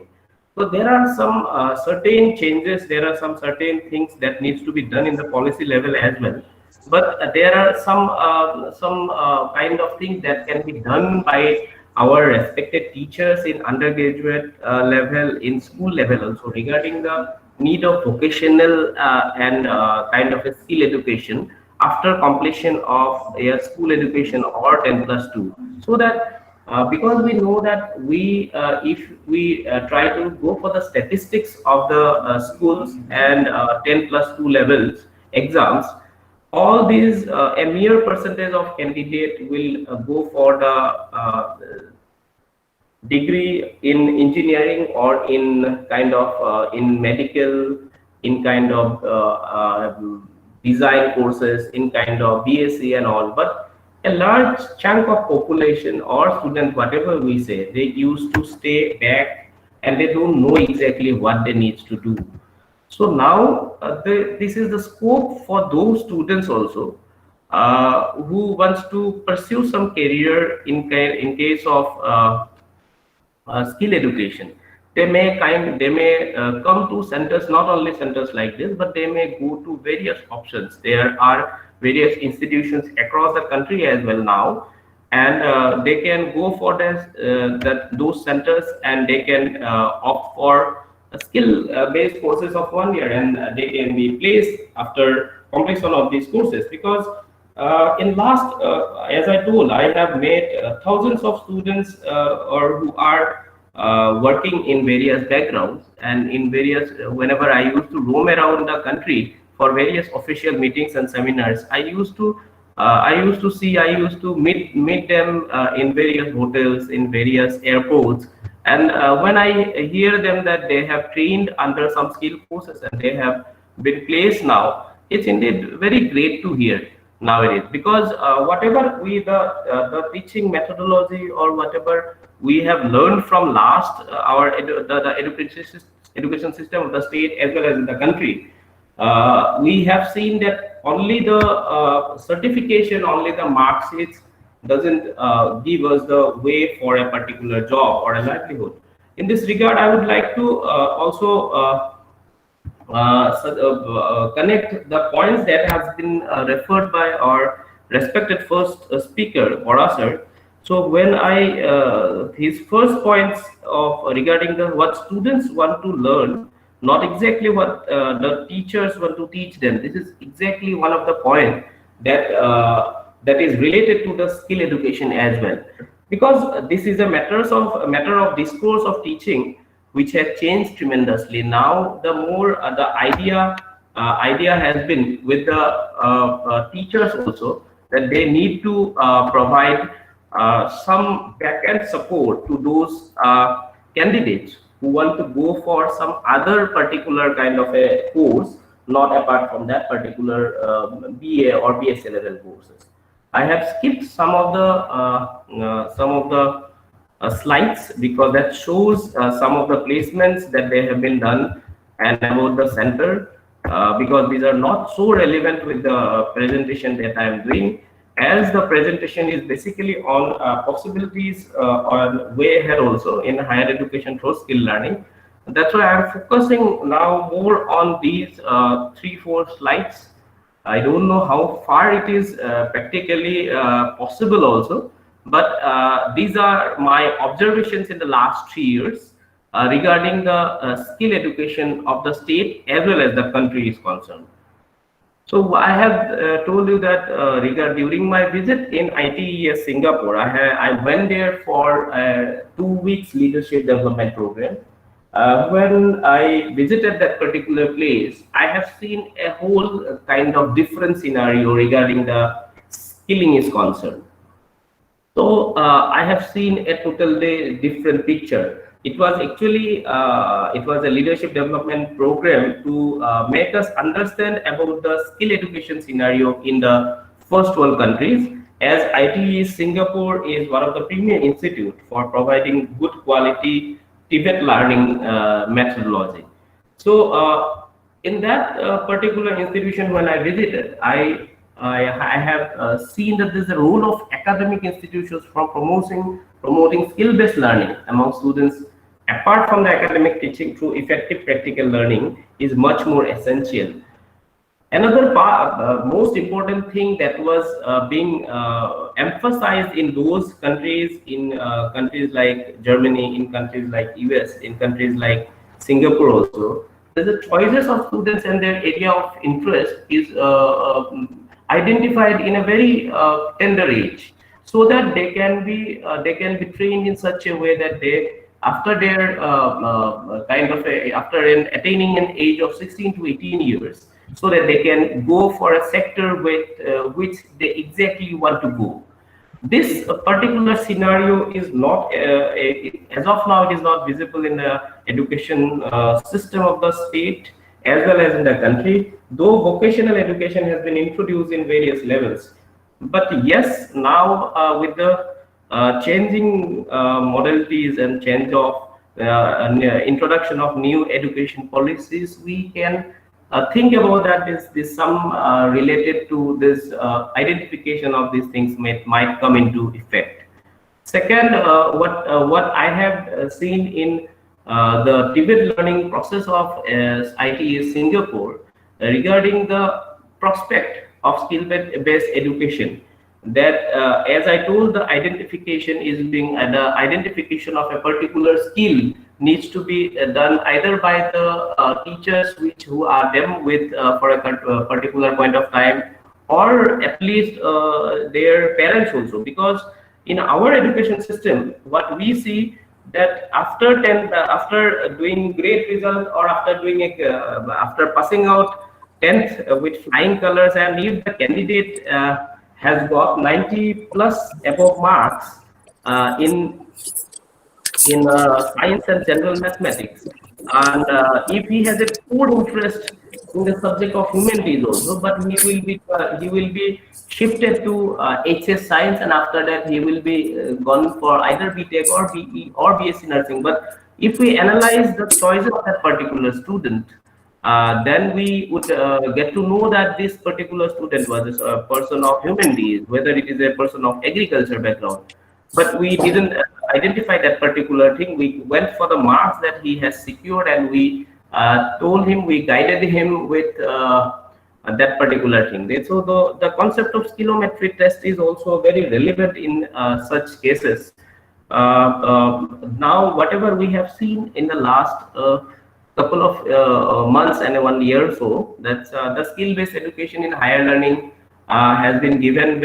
So there are some certain changes, there are some certain things that needs to be done in the policy level as well. But there are some kind of things that can be done by our respected teachers in undergraduate level, in school level also, regarding the need of vocational and kind of a skill education after completion of a school education or 10+2, so that because we know that if we try to go for the statistics of the schools and 10+2 levels exams, all these a mere percentage of candidate will go for the degree in engineering or in kind of in medical, in kind of design courses, in kind of BSc and all. But a large chunk of population or students, whatever we say, they used to stay back and they don't know exactly what they need to do. So now this is the scope for those students also who wants to pursue some career in case of skill education. They may come to centers, not only centers like this, but they may go to various options. There are various institutions across the country as well now, and they can go for those centers, and they can opt for skill based courses of 1 year, and they can be placed after completion of these courses. Because in last, as I told, I have made thousands of students or who are working in various backgrounds, and in various whenever I used to roam around the country for various official meetings and seminars, I used to meet them in various hotels, in various airports, and when I hear them that they have trained under some skill courses and they have been placed now, it's indeed very great to hear nowadays. Because whatever the teaching methodology or whatever we have learned from last the education system of the state as well as in the country, we have seen that only the certification, only the mark sheets doesn't give us the way for a particular job or a livelihood. In this regard, I would like to also connect the points that has been referred by our respected first speaker, Bora sir. So when his first points of regarding what students want to learn, not exactly what the teachers want to teach them. This is exactly one of the points that is related to the skill education as well, because this is a matter of discourse of teaching which has changed tremendously. Now the more the idea has been with the teachers also, that they need to provide some back-end support to those candidates who want to go for some other particular kind of a course, not apart from that particular BA or BSc level courses. I have skipped some of the slides because that shows some of the placements that they have been done and about the center, because these are not so relevant with the presentation that I am doing, as the presentation is basically on possibilities on way ahead also in higher education through skill learning. That's why I'm focusing now more on these 3-4 slides. I don't know how far it is practically possible also, but these are my observations in the last 3 years regarding the skill education of the state as well as the country is concerned. So I have told you that during my visit in ITES Singapore, I went there for 2 weeks leadership development program. When I visited that particular place, I have seen a whole kind of different scenario regarding the skilling is concerned. So I have seen a totally different picture. It was actually it was a leadership development program to make us understand about the skill education scenario in the first world countries, as ITES Singapore is one of the premier institute for providing good quality Tibet learning methodology. So in that particular institution, when I visited, I have seen that there's a role of academic institutions from promoting skill-based learning among students apart from the academic teaching through effective practical learning is much more essential. Another most important thing that was being emphasized in those countries, in countries like Germany, in countries like US, in countries like Singapore also, that the choices of students and their area of interest is identified in a very tender age, so that they can be trained in such a way that they, after their after attaining an age of 16 to 18 years, so that they can go for a sector with which they exactly want to go. This particular scenario is not, as of now, it is not visible in the education system of the state as well as in the country, though vocational education has been introduced in various levels. But yes, now with the changing modalities and change of introduction of new education policies, we can think about that this some related to this identification of these things might come into effect. Second, what I have seen in the Tibet learning process of ITE Singapore regarding the prospect of skill-based education, that as I told, the identification is being the identification of a particular skill needs to be done either by the teachers who are them with for a particular point of time, or at least their parents also, because in our education system what we see that after after doing great result, or after doing after passing out 10th with flying colors, and if the candidate has got 90 plus above marks in science and general mathematics, and if he has a core interest in the subject of humanities also, but he will be shifted to HS science, and after that he will be gone for either BTech or BE or BSc nursing. But if we analyze the choices of that particular student, then we would get to know that this particular student was a person of humanities, whether it is a person of agriculture background. But we didn't identify that particular thing. We went for the marks that he has secured, and we told him, we guided him with that particular thing. So the concept of skillometry test is also very relevant in such cases. Now, whatever we have seen in the last couple of months and 1 year or so, that the skill-based education in higher learning has been given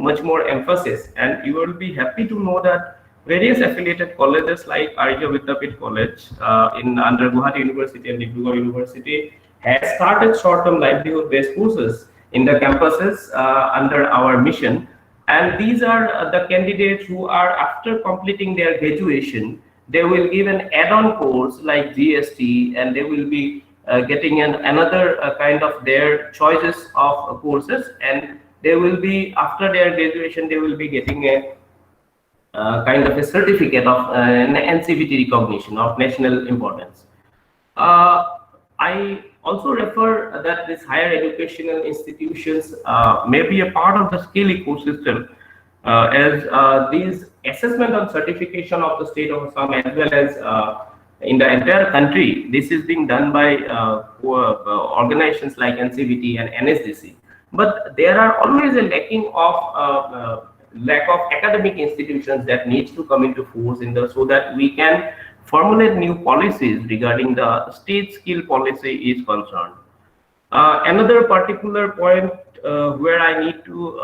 much more emphasis, and you will be happy to know that various affiliated colleges like Arya Vidyapeeth College under Guwahati University and Inaugural University has started short-term livelihood-based courses in the campuses under our mission. And these are the candidates who are, after completing their graduation, they will give an add-on course like GST, and they will be getting another kind of their choices of courses, and they will be, after their graduation, they will be getting a kind of a certificate of an NCVT recognition of national importance. I also refer that these higher educational institutions may be a part of the skill ecosystem, as these assessment and certification of the state of Assam, as well as in the entire country, this is being done by organizations like NCVT and NSDC. But there are always a lack of academic institutions that needs to come into force so that we can formulate new policies regarding the state skill policy is concerned. Another particular point where I need to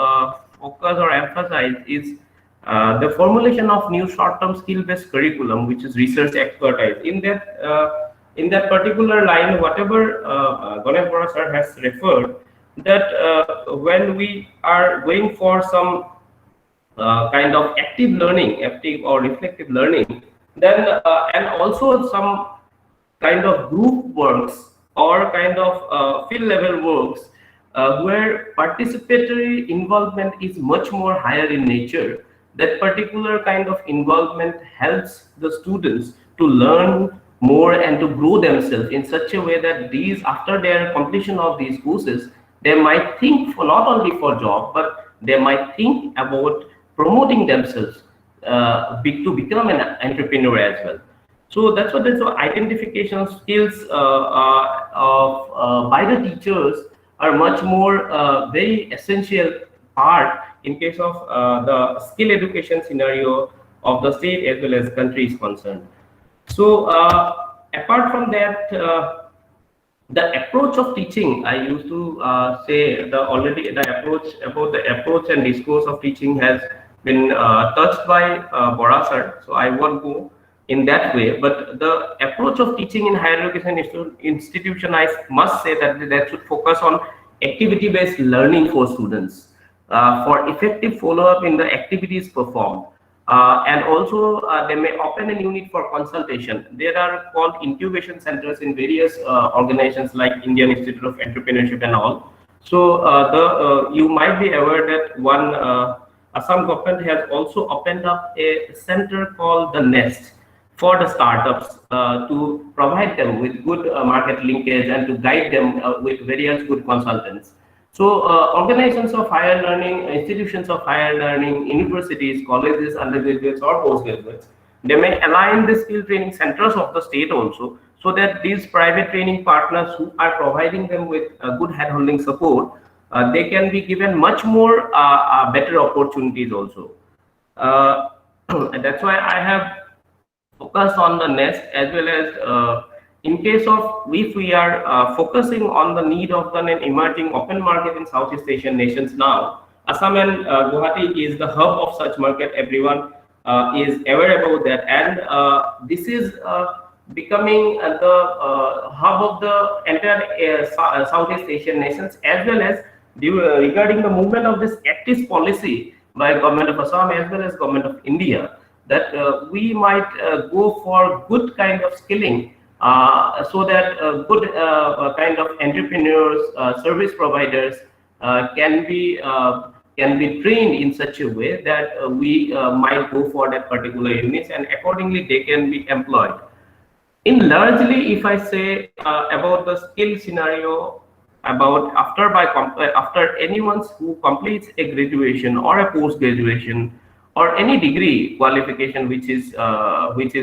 focus or emphasize is the formulation of new short-term skill-based curriculum, which is research expertise. In that particular line, whatever Ganesh Bora sir has referred, that when we are going for some kind of active learning, active or reflective learning, then and also some kind of group works or kind of field level works where participatory involvement is much more higher in nature. That particular kind of involvement helps the students to learn more and to grow themselves in such a way that these, after their completion of these courses, they might think for not only for job, but they might think about promoting themselves to become an entrepreneur as well. So that's what the identification of skills by the teachers are much more very essential part in case of the skill education scenario of the state as well as country is concerned. So apart from that, the approach of teaching, I used to say the approach about the approach and discourse of teaching has been touched by Bora sir. So I won't go in that way, but the approach of teaching in higher education institution, I must say that should focus on activity-based learning for students, for effective follow-up in the activities performed. And also they may open a unit for consultation. There are called incubation centers in various organizations like Indian Institute of Entrepreneurship and all. So you might be aware that one Assam government has also opened up a center called the Nest for the startups to provide them with good market linkage and to guide them with various good consultants. So organizations of higher learning, institutions of higher learning, universities, colleges, undergraduates or postgraduates, they may align the skill training centers of the state also, so that these private training partners who are providing them with good handholding support, they can be given much more better opportunities also. And that's why I have focused on the Nest, as well as in case of if we are focusing on the need of an emerging open market in Southeast Asian nations now, Assam and Guwahati is the hub of such market. Everyone is aware about that, and this is becoming the hub of the entire Southeast Asian nations, as well as regarding the movement of this active policy by government of Assam as well as government of India, that we might go for good kind of skilling, so that good kind of entrepreneurs, service providers can be trained in such a way that we might go for that particular units, and accordingly they can be employed. In largely, if I say about the skill scenario, about after anyone who completes a graduation or a post graduation or any degree qualification which is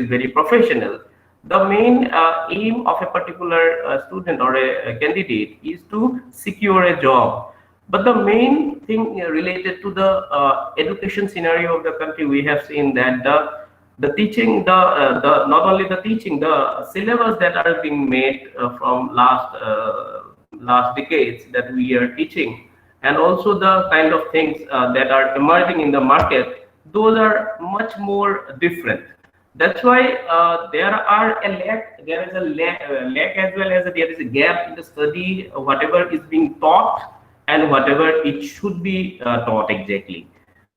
very professional, the main aim of a particular student or a candidate is to secure a job. But the main thing related to the education scenario of the country, we have seen that the teaching, not only the teaching, the syllabus that are being made from last decades that we are teaching, and also the kind of things that are emerging in the market, those are much more different. That's why there is a lack as well as there is a gap in the study, whatever is being taught and whatever it should be taught exactly.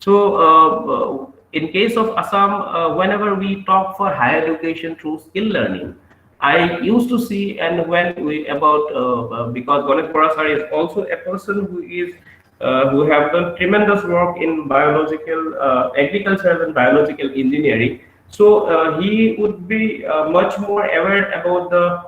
So in case of Assam, whenever we talk for higher education through skill learning, I used to see, and when we about because Ganesh Parasar is also a person who have done tremendous work in biological agriculture and biological engineering. So he would be much more aware about the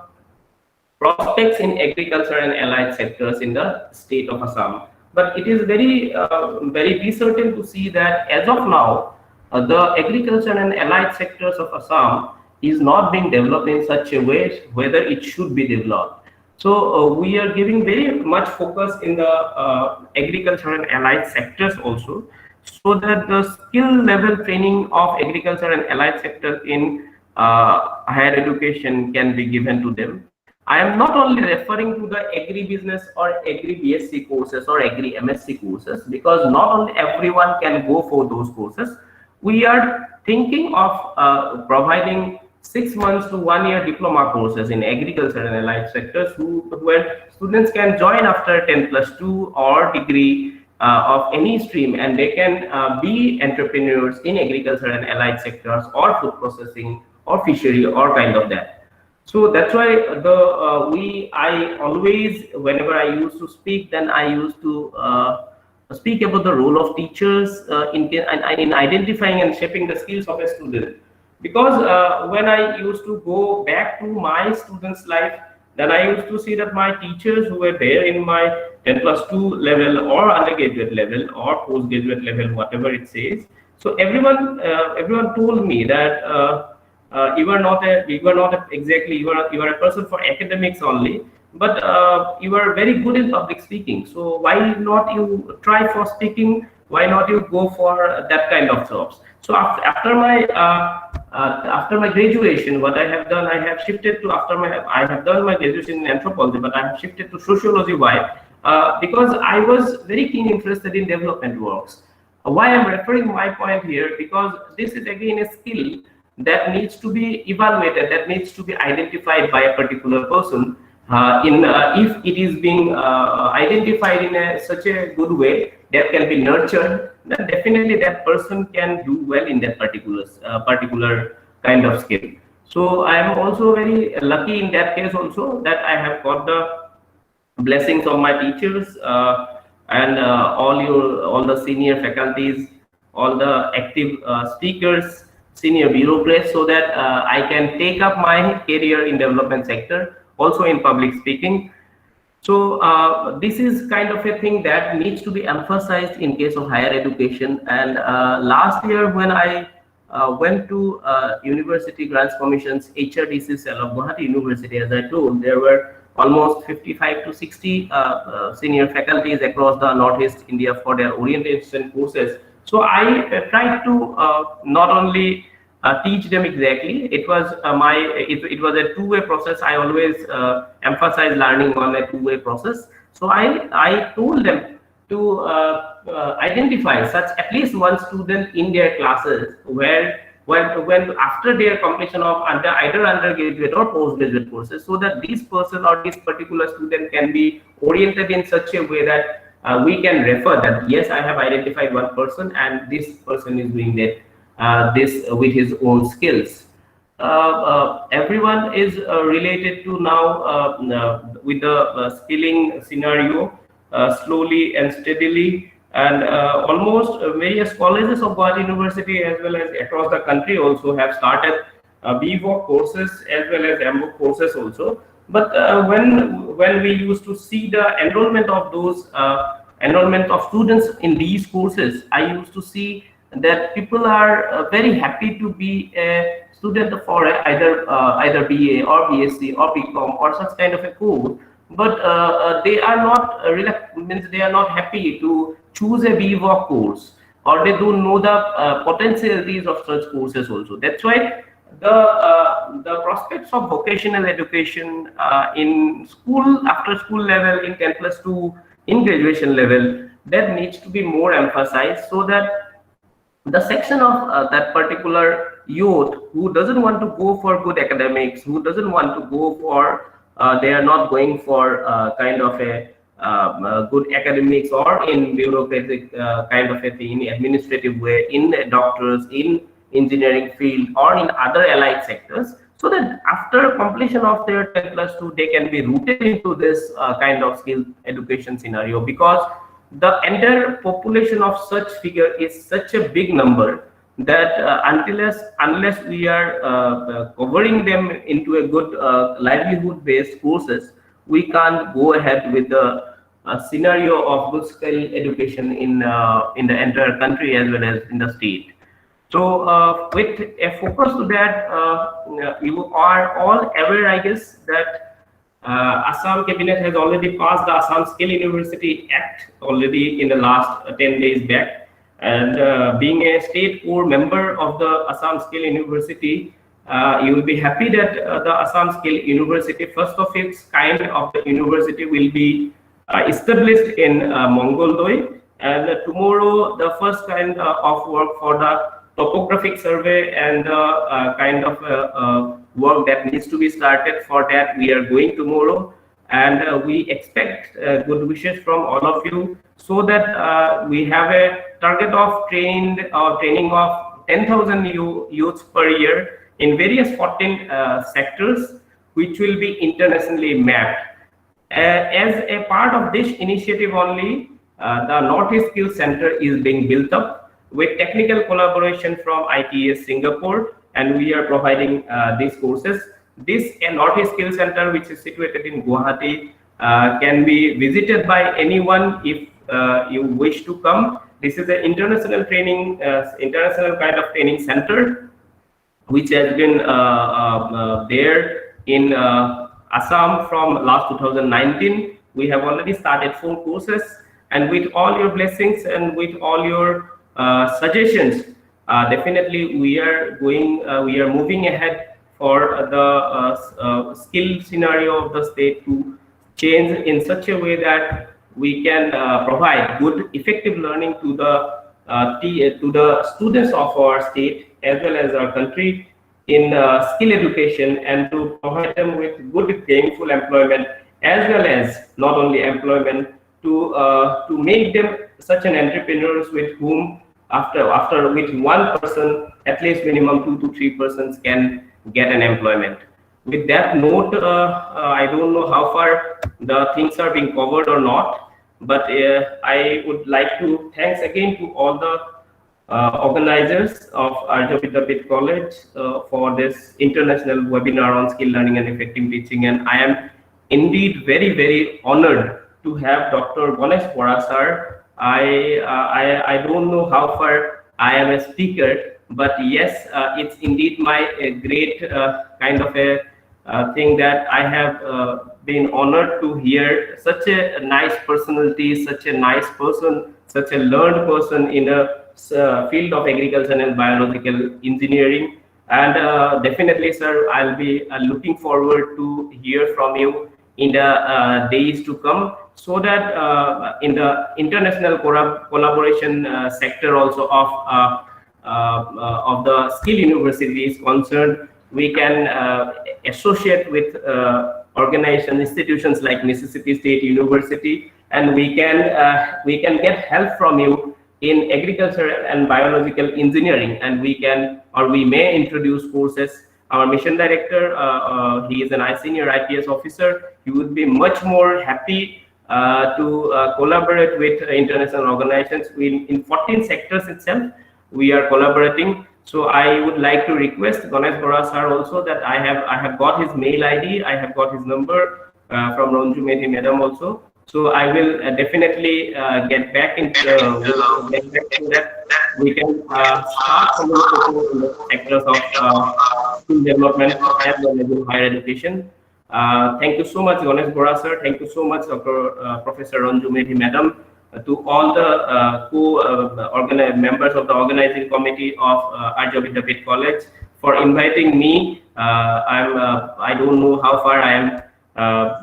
prospects in agriculture and allied sectors in the state of Assam. But it is very disheartening to see that as of now, the agriculture and allied sectors of Assam is not being developed in such a way whether it should be developed. So we are giving very much focus in the agriculture and allied sectors also, so that the skill level training of agriculture and allied sectors in higher education can be given to them. I am not only referring to the agri-business or agri-BSc courses or agri-MSc courses, because not only everyone can go for those courses. We are thinking of providing 6 months to 1 year diploma courses in agriculture and allied sectors, where students can join after 10+2 or degree of any stream, and they can be entrepreneurs in agriculture and allied sectors or food processing or fishery or kind of that. So that's why I always, whenever I used to speak, then I used to speak about the role of teachers in identifying and shaping the skills of a student. Because when I used to go back to my students' life, then I used to see that my teachers who were there in my 10+2 level or undergraduate level or postgraduate level, whatever it says. So everyone told me that you are not exactly, you are a person for academics only, but you are very good in public speaking. So why not you try for speaking? Why not you go for that kind of jobs? So after my graduation, what I have done, I have shifted to I have done my graduation in anthropology, but I have shifted to sociology. Why? Because I was very keen interested in development works. Why I'm referring my point here, because this is again a skill that needs to be evaluated, that needs to be identified by a particular person. If it is being identified in such a good way that can be nurtured, then definitely that person can do well in that particular kind of skill. So I am also very lucky in that case also, that I have got the blessings of my teachers, and all the senior faculties, all the active speakers, senior bureaucrats, so that I can take up my career in development sector, also in public speaking. So this is kind of a thing that needs to be emphasized in case of higher education. And last year when I went to University Grants Commission's HRDC cell of Guwahati University, as I told, there were almost 55 to 60 senior faculties across the Northeast India for their orientation courses. So I tried to not only teach them exactly. It was it was a two-way process. I always emphasize learning on a two-way process. So I told them to identify such at least one student in their classes where when after their completion of either undergraduate or postgraduate courses, so that this person or this particular student can be oriented in such a way that we can refer that yes, I have identified one person and this person is doing that this with his own skills. Everyone is related to now with the skilling scenario slowly and steadily, and almost various colleges of Guwahati University as well as across the country also have started BVOC courses as well as MBOC courses also. But when we used to see the enrollment of those enrollment of students in these courses, I used to see that people are very happy to be a student for either BA or BSc or BCom or such kind of a course, but they are not means they are not happy to choose a BVOC course, or they don't know the potentialities of such courses also. That's why the prospects of vocational education in school, after school level, in 10+2, in graduation level, that needs to be more emphasized, so that the section of that particular youth who doesn't want to go for good academics, who doesn't want to go for they are not going for kind of a good academics or in bureaucratic kind of a thing, in administrative way, in doctors, in engineering field, or in other allied sectors, so that after completion of their 10+2, they can be rooted into this kind of skill education scenario, because the entire population of such figure is such a big number that unless we are covering them into a good livelihood based courses, we can't go ahead with the scenario of good skill education in the entire country as well as in the state. So with a focus to that, you are all aware, I guess, that Assam Cabinet has already passed the Assam Skill University Act already in the last 10 days back. And being a state core member of the Assam Skill University, you will be happy that the Assam Skill University, first of its kind of the university, will be established in Mongoldoi. And tomorrow, the first kind of work for the topographic survey and the kind of work that needs to be started for that, we are going tomorrow. And we expect good wishes from all of you, so that we have a target of training of 10,000 youths per year in various 14 sectors, which will be internationally mapped. As a part of this initiative only, the Northeast Skills Center is being built up with technical collaboration from ITS Singapore, and we are providing these courses. This Northeast Skills Center, which is situated in Guwahati, can be visited by anyone if you wish to come. This is an international training, international kind of training center, which has been there in Assam from last 2019. We have already started 4 courses, and with all your blessings and with all your suggestions, definitely we are moving ahead for the skill scenario of the state to change in such a way that we can provide good, effective learning to the students of our state as well as our country in skill education, and to provide them with good, gainful employment as well as not only employment, to make them such an entrepreneurs with whom after which one person, at least minimum 2 to 3 persons, can get an employment. With that note, I don't know how far the things are being covered or not, but I would like to thanks again to all the organizers of Arya Vidyapeeth College for this international webinar on skill learning and effective teaching, and I am indeed very honored to have Dr. Ganesh Bora sir. I don't know how far I am a speaker, but yes, it's indeed my great kind of a thing that I have been honored to hear such a nice personality, such a nice person, such a learned person in a field of agriculture and biological engineering. And definitely, sir, I'll be looking forward to hear from you in the days to come, so that in the international collaboration sector also of the skill university is concerned, we can associate with organization institutions like Mississippi State University, and we can get help from you in agriculture and biological engineering, and we may introduce courses. Our mission director, he is a senior IPS officer. He would be much more happy to collaborate with international organizations. In 14 sectors itself, we are collaborating. So I would like to request Ganesh Bora sir also that I have got his mail ID, I have got his number from Ranju Medhi madam also. So I will definitely get back into that. We can start communicating in the sectors of skill development as well as in higher education. Thank you so much, Ganesh Bora sir. Thank you so much, Professor Ranju Medhi madam. To all the members of the organizing committee of Arya Vidyapeeth College for inviting me. I don't know how far I am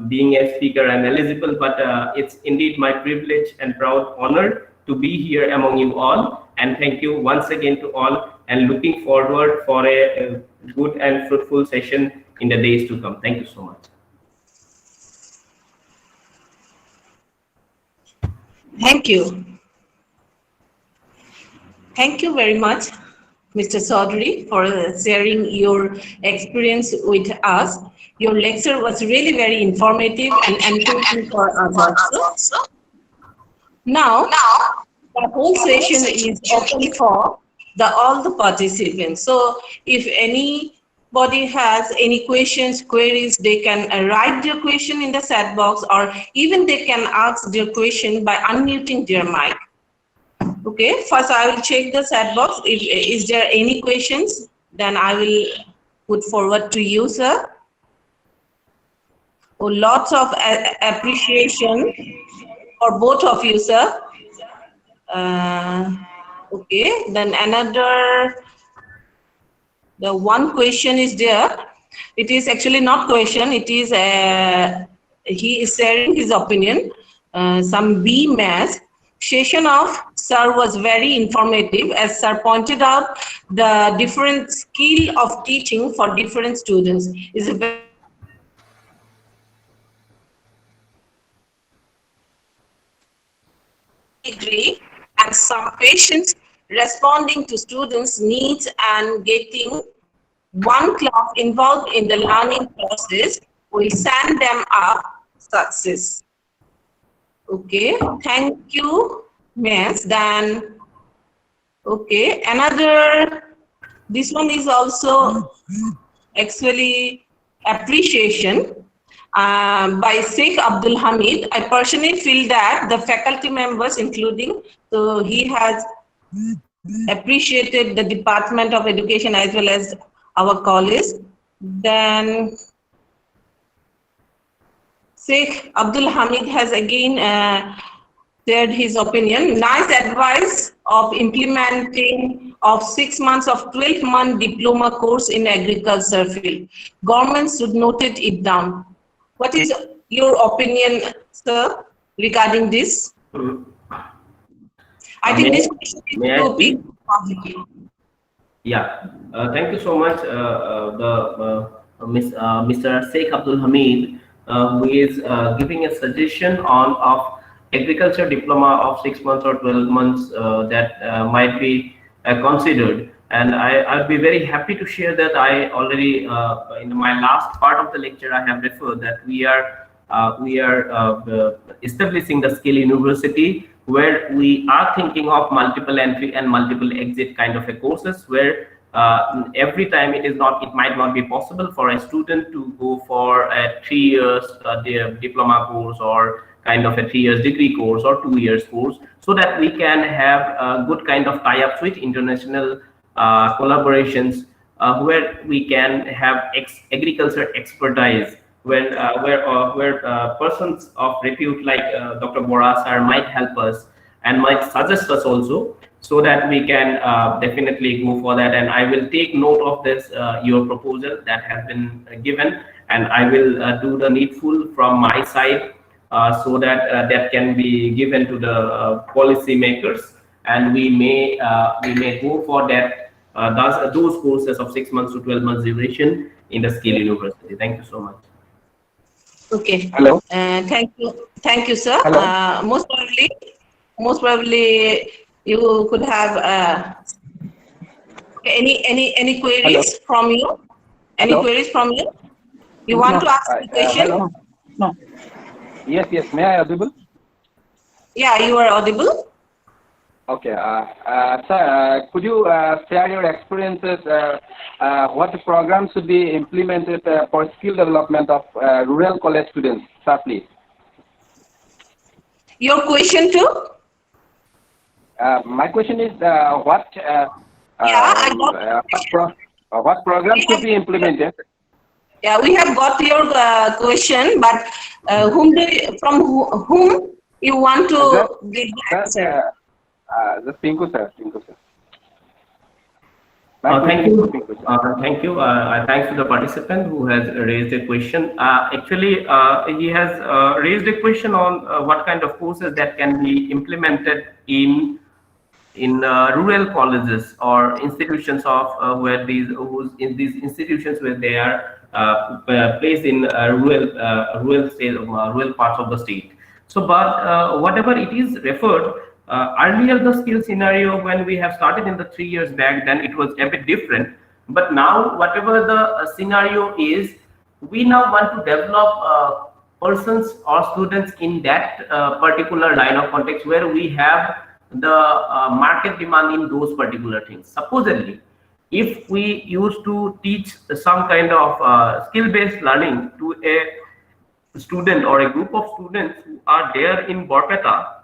being a speaker and eligible, but it's indeed my privilege and proud honor to be here among you all. And thank you once again to all, and looking forward for a good and fruitful session in the days to come. Thank you so much. Thank you. Thank you very much, Mr. Chaudhary, for sharing your experience with us. Your lecture was really very informative and encouraging for us also. Now, the whole session is open for all the participants. So if anybody has any questions, queries, they can write their question in the chat box, or even they can ask their question by unmuting their mic. Okay, first I will check the chat box. If is there any questions, then I will put forward to you, sir. Oh, lots of appreciation for both of you, sir. Okay, then the one question is there. It is actually not question. It is he is sharing his opinion. Some B maths session of sir was very informative, as sir pointed out the different skill of teaching for different students is a very degree, and some patients responding to students' needs and getting one class involved in the learning process will send them up success. Okay, thank you, Miss. Then, okay, this one is also actually appreciation by Sheikh Abdul Hamid. I personally feel that the faculty members, including, so he has appreciated the Department of Education as well as our college. Then Sheikh Abdul Hamid has again shared his opinion. Nice advice of implementing of 6 months of 12-month diploma course in agriculture field. Government should note it down. What is your opinion, sir, regarding this? I think this question is may I too speak? big. Yeah, thank you so much, Mr. Sheikh Abdul Hamid, who is giving a suggestion on of agriculture diploma of 6 months or 12 months that might be considered. And I'll be very happy to share that I already, in my last part of the lecture, I have referred that we are establishing the skill university, where we are thinking of multiple entry and multiple exit kind of a courses, where every time it might not be possible for a student to go for a 3 years diploma course or kind of a 3 years degree course or 2 years course, so that we can have a good kind of tie-ups with international collaborations, where we can have agriculture expertise, where persons of repute like Dr. Bora sir might help us and might suggest us also, so that we can definitely go for that. And I will take note of this your proposal that has been given, and I will do the needful from my side, so that that can be given to the policy makers, and we may go for that those courses of 6 months to 12 months duration in the skill university. Thank you so much. Okay. Hello. Thank you, sir. Hello. Most probably, you could have any queries Hello. from you. Any Hello. queries from you? You want to ask the question? Hello. No. Yes. May I audible? Yeah, you are audible. Okay. Sir, could you share your experiences? What programs should be implemented for skill development of rural college students, sir, please? Your question too? My question is, what programs should be implemented? Yeah, we have got your question, but from whom you want to give the answer? The Pinku sir. Thank you. Thank you. Thanks to the participant who has raised a question. Actually, he has raised a question on what kind of courses that can be implemented in rural colleges or institutions of where these institutions where they are placed in rural parts of the state. So, but whatever it is referred. Earlier, the skill scenario when we have started in the 3 years back, then it was a bit different. But now, whatever the scenario is, we now want to develop persons or students in that particular line of context where we have the market demand in those particular things. Supposedly, if we used to teach some kind of skill-based learning to a student or a group of students who are there in Borpeta,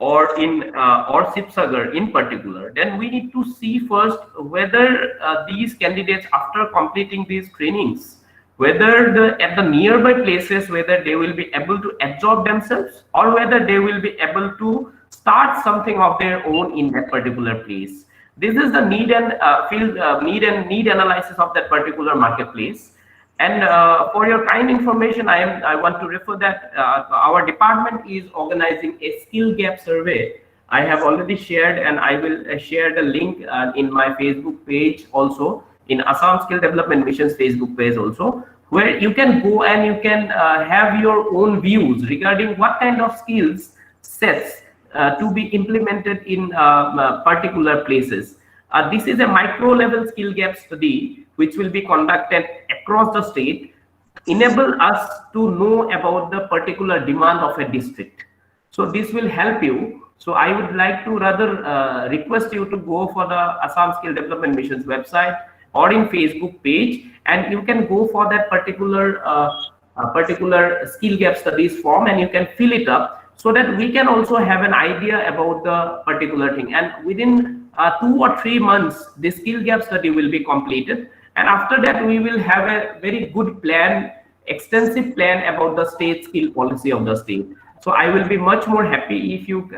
or in or Sipsagar in particular, then we need to see first whether these candidates, after completing these trainings, whether at the nearby places, whether they will be able to absorb themselves, or whether they will be able to start something of their own in that particular place. This is the need and need analysis of that particular marketplace. And for your kind information, I want to refer that our department is organizing a skill gap survey. I have already shared, and I will share the link in my Facebook page also, in Assam Skill Development Mission's Facebook page also, where you can go and you can have your own views regarding what kind of skills sets to be implemented in particular places. This is a micro level skill gap study which will be conducted across the state, enable us to know about the particular demand of a district. So this will help you. So I would like to rather request you to go for the Assam Skill Development Mission's website or in Facebook page, and you can go for that particular skill gap studies form, and you can fill it up so that we can also have an idea about the particular thing. And within 2 or 3 months, the skill gap study will be completed. And after that, we will have a very good plan, extensive plan about the state skill policy of the state. So I will be much more happy if you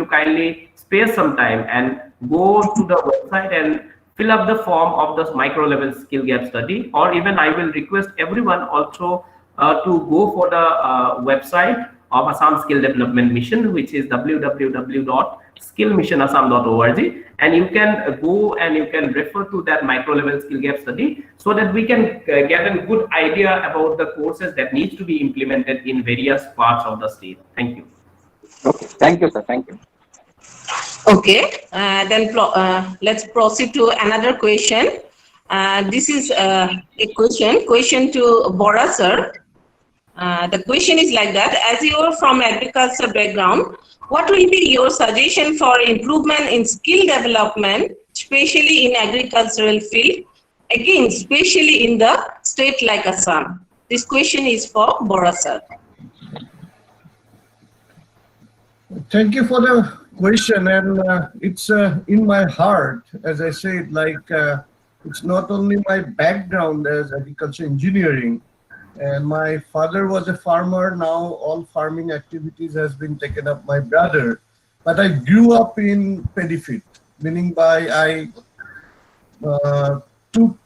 kindly spare some time and go to the website and fill up the form of the micro level skill gap study, or even I will request everyone also to go for the website of Assam Skill Development Mission, which is www.skillmissionassam.org, and you can go and you can refer to that micro level skill gap study so that we can get a good idea about the courses that needs to be implemented in various parts of the state. Thank you. Okay. Thank you, sir. Thank you. Okay, then let's proceed to another question. This is a question to Bora sir. The question is like that: as you are from agriculture background, what will be your suggestion for improvement in skill development, especially in agricultural field? Again, especially in the state like Assam. This question is for Bora sir. Thank you for the question, and it's in my heart, as I said, it's not only my background as agriculture engineering, and my father was a farmer. Now all farming activities has been taken up by my brother, but I grew up in paddy field, meaning I took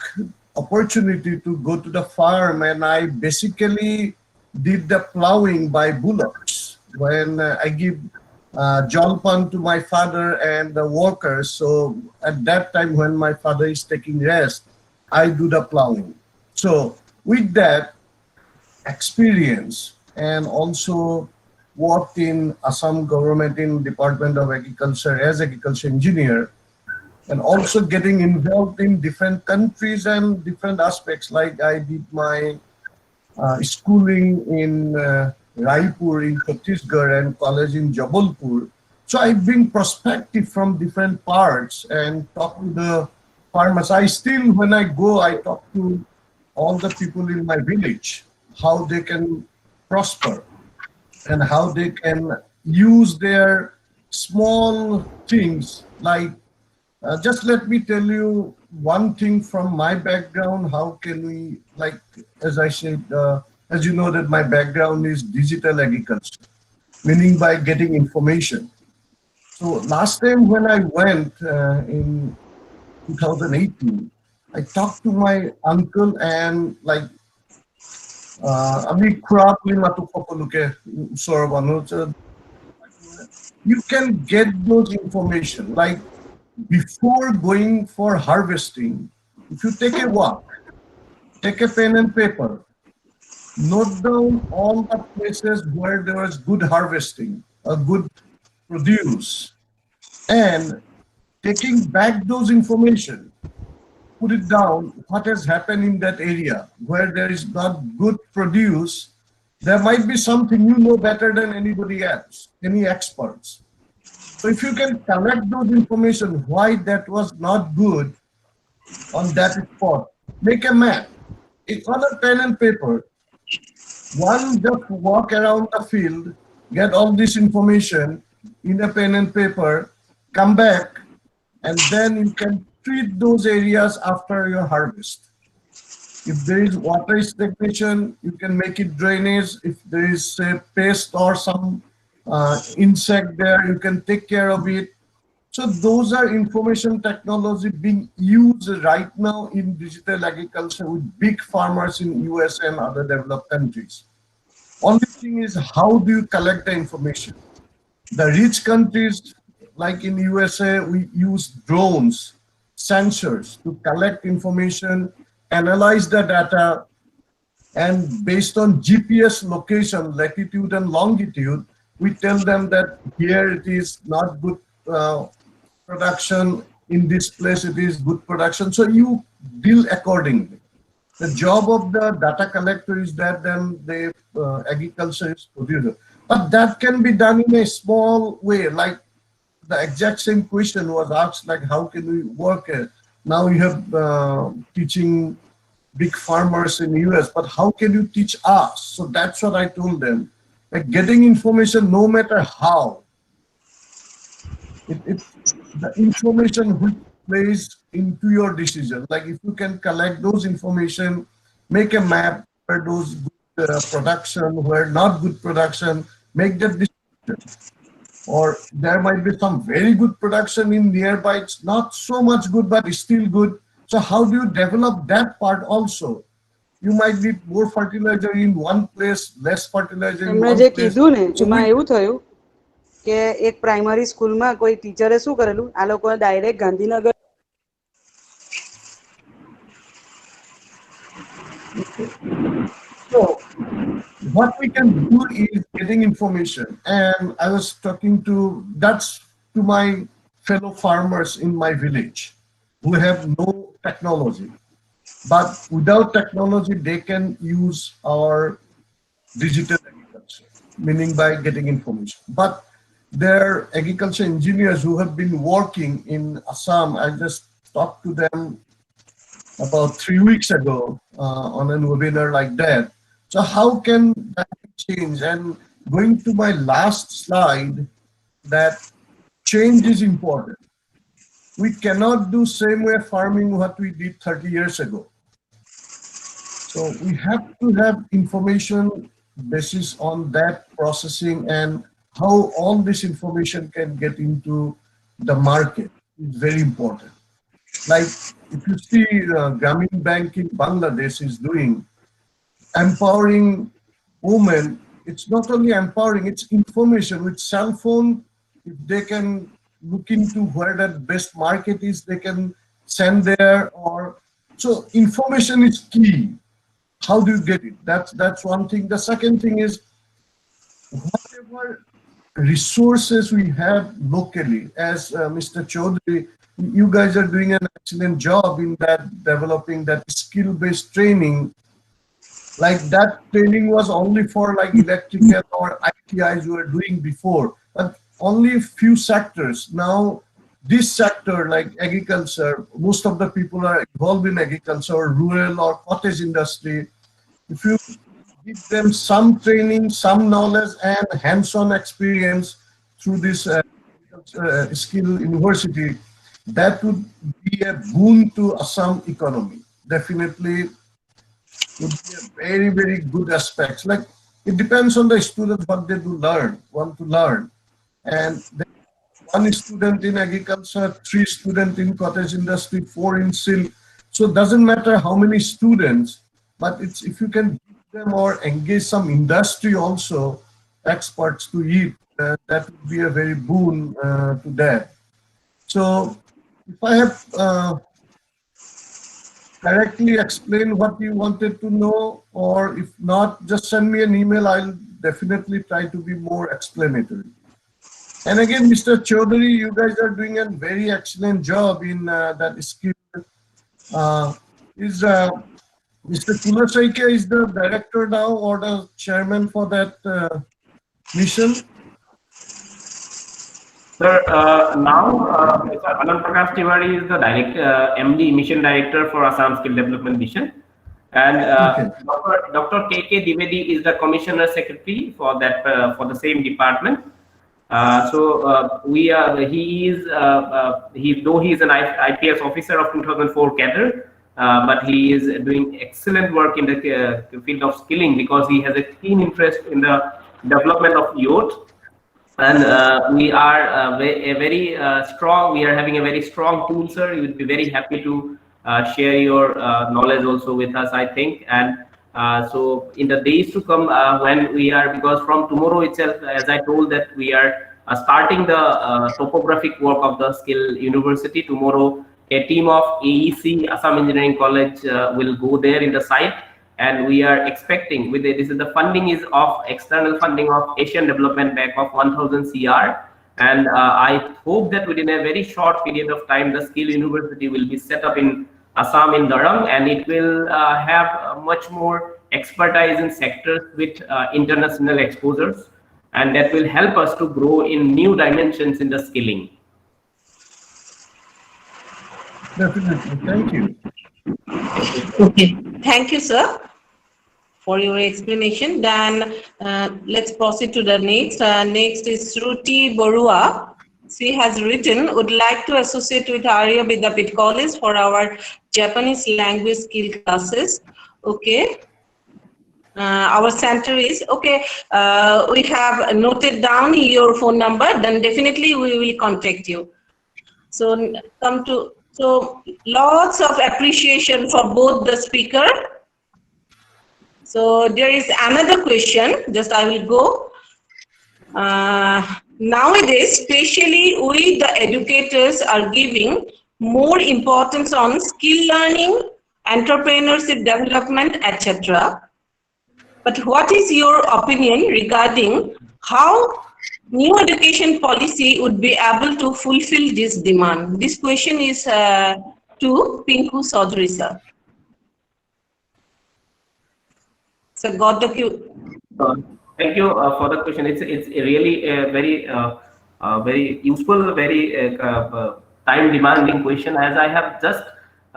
opportunity to go to the farm, and I basically did the plowing by bullocks when I give jolpan to my father and the workers. So at that time when my father is taking rest, I do the plowing. So with that experience, and also worked in Assam government in Department of Agriculture as agriculture engineer, and also getting involved in different countries and different aspects. Like I did my schooling in Raipur in Chhattisgarh and college in Jabalpur. So I bring perspective from different parts and talk to the farmers. I still, when I go, I talk to all the people in my village, how they can prosper and how they can use their small things. Like, just let me tell you one thing from my background. How can we, like, as I said, as you know that my background is digital agriculture, meaning by getting information. So last time when I went in 2018, I talked to my uncle and like, you can get those information like before going for harvesting. If you take a walk, take a pen and paper, note down all the places where there was good harvesting, a good produce, and taking back those information, put it down, what has happened in that area where there is not good produce. There might be something you know better than anybody else, any experts. So if you can collect those information, why that was not good on that spot, make a map. It's on a pen and paper. One, just walk around the field, get all this information in a pen and paper, come back, and then you can treat those areas after your harvest. If there is water stagnation, you can make it drainage. If there is a pest or some insect there, you can take care of it. So those are information technology being used right now in digital agriculture with big farmers in US and other developed countries. Only thing is, how do you collect the information? The rich countries, like in USA, we use drones, sensors to collect information, analyze the data, and based on GPS location, latitude and longitude, we tell them that here it is not good production, in this place it is good production. So you deal accordingly. The job of the data collector is that then the agriculture is producer. But that can be done in a small way, like the exact same question was asked, like how can we work it? Now you have teaching big farmers in the US, but how can you teach us? So that's what I told them. Like getting information, no matter how, the information which plays into your decision. Like if you can collect those information, make a map where those good production, where not good production, make that decision. Or there might be some very good production in nearby, it's not so much good, but it's still good. So how do you develop that part also? You might need more fertilizer in one place, less fertilizer in one place. So કે એક primary સ્કૂલમાં કોઈ ટીચરે શું કરેલું, આ લોકોએ direct Gandhinagar. So what we can do is getting information, and I was talking to my fellow farmers in my village who have no technology, but without technology they can use our digital agriculture, meaning by getting information. But there are agriculture engineers who have been working in Assam. I just talked to them about 3 weeks ago on a webinar like that. So how can that change? And going to my last slide, that change is important. We cannot do same way farming what we did 30 years ago. So we have to have information basis on that processing and how all this information can get into the market is very important. Like if you see Grameen Bank in Bangladesh is doing empowering women, it's not only empowering, it's information with cell phone. If they can look into where that best market is, they can send there. Or so information is key. How do you get it? That's one thing. The second thing is whatever resources we have locally, as Mr. Chaudhary, you guys are doing an excellent job in that, developing that skill-based training. Like that training was only for like electrical or ITIs you were doing before, but only few sectors. Now this sector like agriculture, most of the people are involved in agriculture or rural or cottage industry. If you give them some training, some knowledge and hands-on experience through this skill university, that would be a boon to Assam economy. Definitely would be a very, very good aspect. Like it depends on the students what they do want to learn. And one student in agriculture, 3 students in cottage industry, 4 in silk. So it doesn't matter how many students, but it's if you can give them or engage some industry also, experts to it, that would be a very boon to that. So if I have directly explain what you wanted to know, or if not, just send me an email. I'll definitely try to be more explanatory. And again, Mr. Chaudhary, you guys are doing a very excellent job in that skill. Mr. Kulasaike is the director now or the chairman for that mission? Sir, now Mr. Anand Prakash Tiwari is the MD, Mission Director for Assam Skill Development Mission. And Dr. K.K. Dwivedi is the Commissioner Secretary for that for the same department. Though he is an IPS officer of 2004 cadre, but he is doing excellent work in the field of skilling because he has a keen interest in the development of youth. And we are very strong. We are having a very strong team, sir. You would be very happy to share your knowledge also with us, I think. And so in the days to come, when we are, because from tomorrow itself, as I told that we are starting the topographic work of the skill university. Tomorrow, a team of AEC, Assam Engineering College, will go there in the site. And we are expecting the funding is of external funding of Asian Development Bank of 1,000 CR. And I hope that within a very short period of time, the skill university will be set up in Assam in Darang, and it will have much more expertise in sectors with international exposures, and that will help us to grow in new dimensions in the skilling. Definitely, thank you. Okay, thank you, sir, for your explanation. Then let's proceed to the next. Next is Shruti Borua, she has written, would like to associate with Arya Vidyapeeth College for our Japanese language skill classes. Okay. Our center is, okay, we have noted down your phone number, then definitely we will contact you. So lots of appreciation for both the speaker. So there is another question, just I will go. Nowadays, especially we the educators are giving more importance on skill learning, entrepreneurship development, etc. But what is your opinion regarding how new education policy would be able to fulfill this demand? This question is to Pinku Chaudhary sir. So got the cue. Thank you for the question. It's really a very useful, very time demanding question, as I have just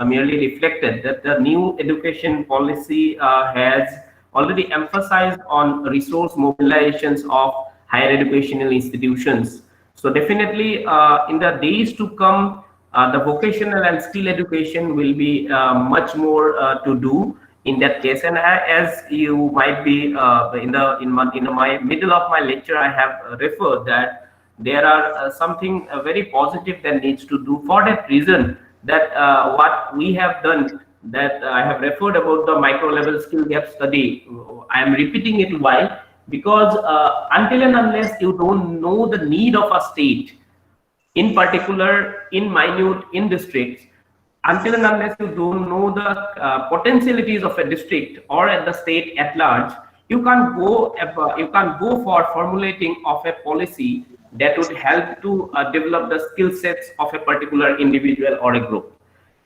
merely reflected that the new education policy has already emphasized on resource mobilizations of higher educational institutions. So definitely in the days to come, the vocational and skill education will be much more to do in that case. And as you might be in my middle of my lecture, I have referred that there are something very positive that needs to do. For that reason, that what we have done, that I have referred about the micro level skill gap study. I am repeating it. Why? Because until and unless you don't know the need of a state, in particular, in minute, in districts, until and unless you don't know the potentialities of a district or at the state at large, you can't go for formulating of a policy that would help to develop the skill sets of a particular individual or a group.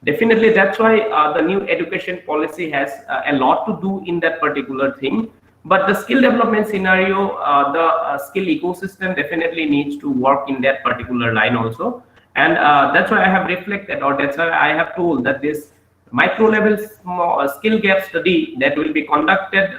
Definitely, that's why the new education policy has a lot to do in that particular thing. But the skill development scenario, the skill ecosystem definitely needs to work in that particular line also. And that's why I have reflected, or that's why I have told that this micro level skill gap study that will be conducted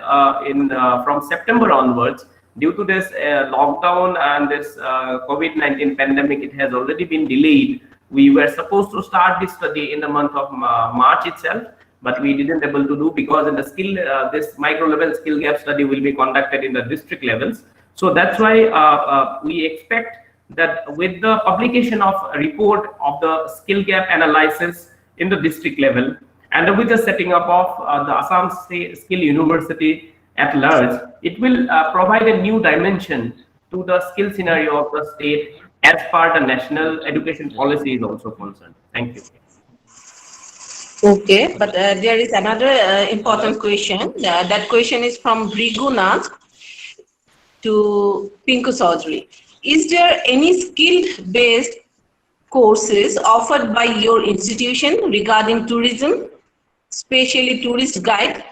from September onwards. Due to this lockdown and this COVID-19 pandemic, it has already been delayed. We were supposed to start this study in the month of March itself, but we didn't able to do because in the skill, this micro level skill gap study will be conducted in the district levels. So that's why we expect that with the publication of a report of the skill gap analysis in the district level, and with the setting up of the Assam Skill University at large, it will provide a new dimension to the skill scenario of the state as per the national education policy is also concerned. Thank you. Okay, but there is another important question. That question is from Briguna to Pinku Chaudhary. Is there any skill-based courses offered by your institution regarding tourism, especially tourist guide?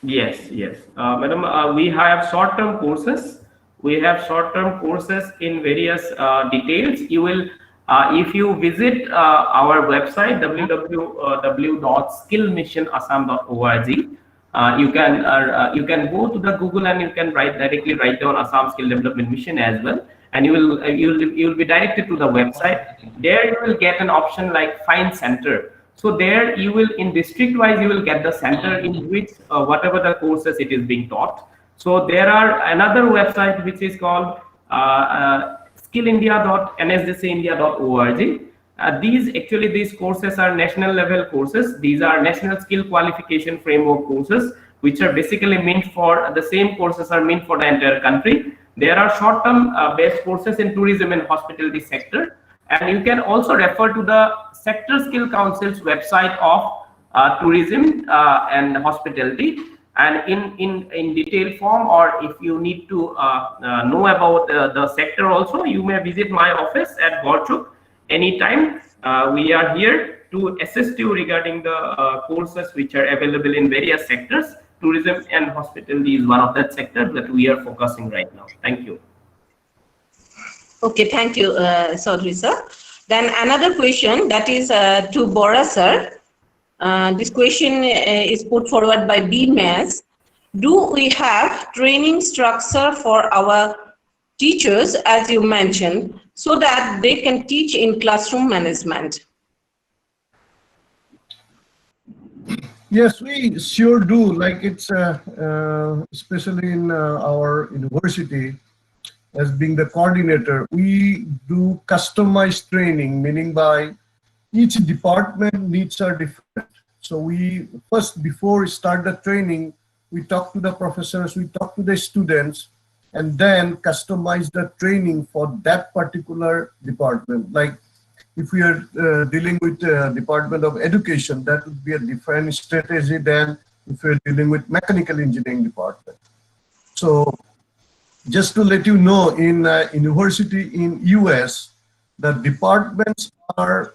Yes, madam, we have short-term courses. We have short-term courses in various details. You will, if you visit our website www.skillmissionassam.org, you can go to the Google and you can directly write down Assam Skill Development Mission as well, and you will be directed to the website. There you will get an option like Find Center. So there you will, in district wise, you will get the center in which whatever the courses it is being taught. So there are another website which is called skillindia.nsdcindia.org. These courses are national level courses. These are national skill qualification framework courses, which are basically meant for the same courses are meant for the entire country. There are short-term based courses in tourism and hospitality sector, and you can also refer to the Sector Skill Council's website of tourism and hospitality. And in detailed form, or if you need to know about the sector also, you may visit my office at Gorchuk anytime. We are here to assist you regarding the courses which are available in various sectors. Tourism and hospitality is one of that sector that we are focusing right now. Thank you. Okay, thank you, Chaudhary sir. Then another question that is to Bora sir. This question is put forward by BMAS. Do we have training structure for our teachers, as you mentioned, so that they can teach in classroom management? Yes, we sure do. Like it's especially in our university, as being the coordinator, we do customized training, meaning by each department needs are different. So we first, before we start the training, we talk to the professors, we talk to the students, and then customize the training for that particular department. Like if we are dealing with Department of Education, that would be a different strategy than if we're dealing with Mechanical Engineering department. So just to let you know, in university in US, the departments are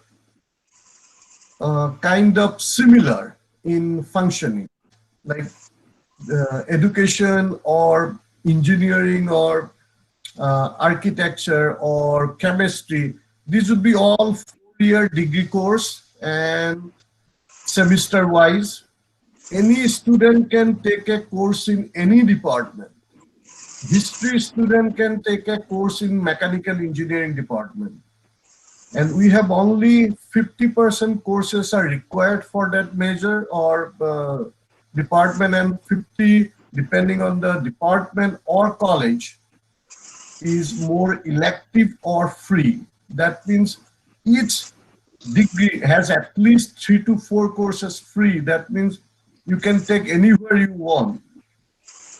kind of similar in functioning, like education or engineering or architecture or chemistry. These would be all 4-year degree course and semester wise. Any student can take a course in any department. History student can take a course in mechanical engineering department. And we have only 50% courses are required for that major or department, and 50, depending on the department or college, is more elective or free. That means each degree has at least 3 to 4 courses free. That means you can take anywhere you want.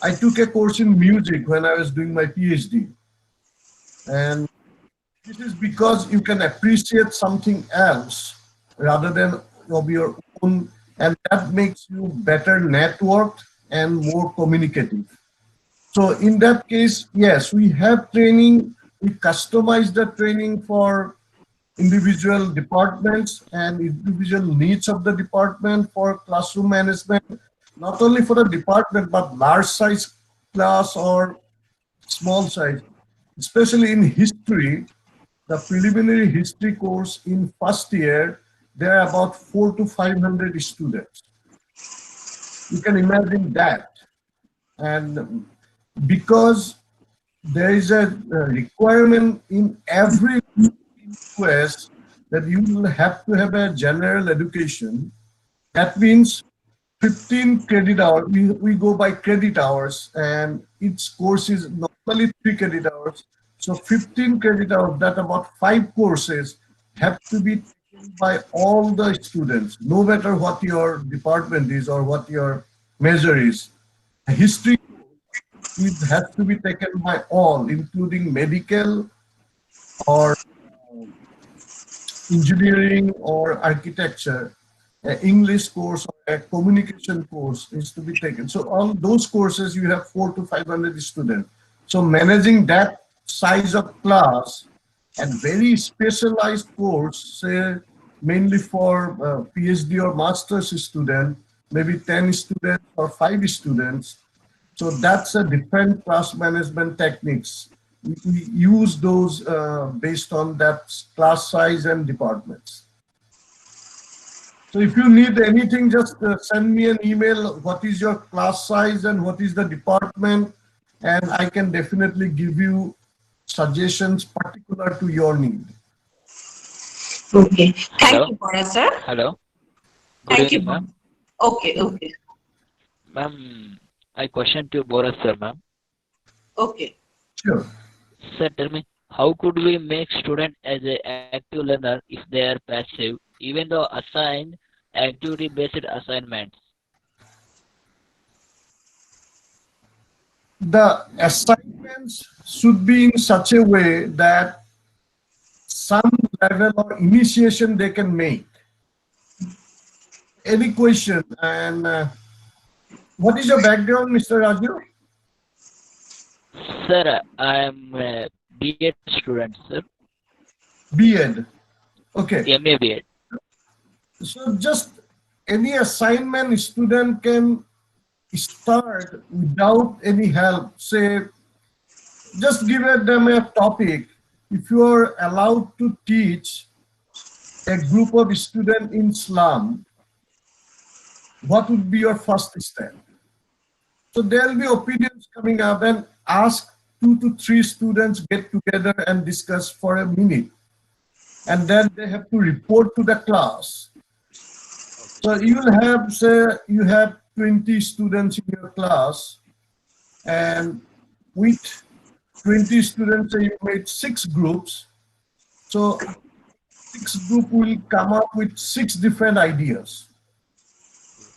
I took a course in music when I was doing my PhD. And this is because you can appreciate something else rather than of your own, and that makes you better networked and more communicative. So in that case, yes, we have training, we customize the training for individual departments and individual needs of the department for classroom management, not only for the department, but large size class or small size. Especially in history, the preliminary history course in first year, there are about 400 to 500 students. You can imagine that. And because there is a requirement in every US that you will have to have a general education, that means 15 credit hours. We go by credit hours, and each course is normally 3 credit hours. So 15 credit hours, that about 5 courses have to be taken by all the students, no matter what your department is or what your major is. History, it has to be taken by all, including medical or engineering or architecture. An English course or a communication course is to be taken. So all those courses, you have 400 to 500 students. So managing that size of class and very specialized course, say mainly for PhD or master's student, maybe 10 students or 5 students. So that's a different class management techniques. We use those based on that class size and departments. So if you need anything, just send me an email. What is your class size and what is the department? And I can definitely give you suggestions particular to your need. Okay. Thank Hello? you, Bora sir. Hello. Thank you, ma'am. Okay, okay. Ma'am, I question to Boris sir, ma'am. Okay. Sure. Sir, tell me, how could we make student as an active learner if they are passive, even though assigned activity-based assignments? The assignments should be in such a way that some level of initiation they can make. Any question? And what is your background, Mr. Raju? Sir, I am a B.Ed student, sir. B.Ed. Okay. MA B.Ed. So just any assignment student can start without any help. Say, just give them a topic. If you are allowed to teach a group of students in slum, what would be your first step? So there will be opinions coming up, and ask 2 to 3 students get together and discuss for a minute. And then they have to report to the class. So you will have, say, you have 20 students in your class, and with 20 students, you made 6 groups. So 6 group will come up with 6 different ideas.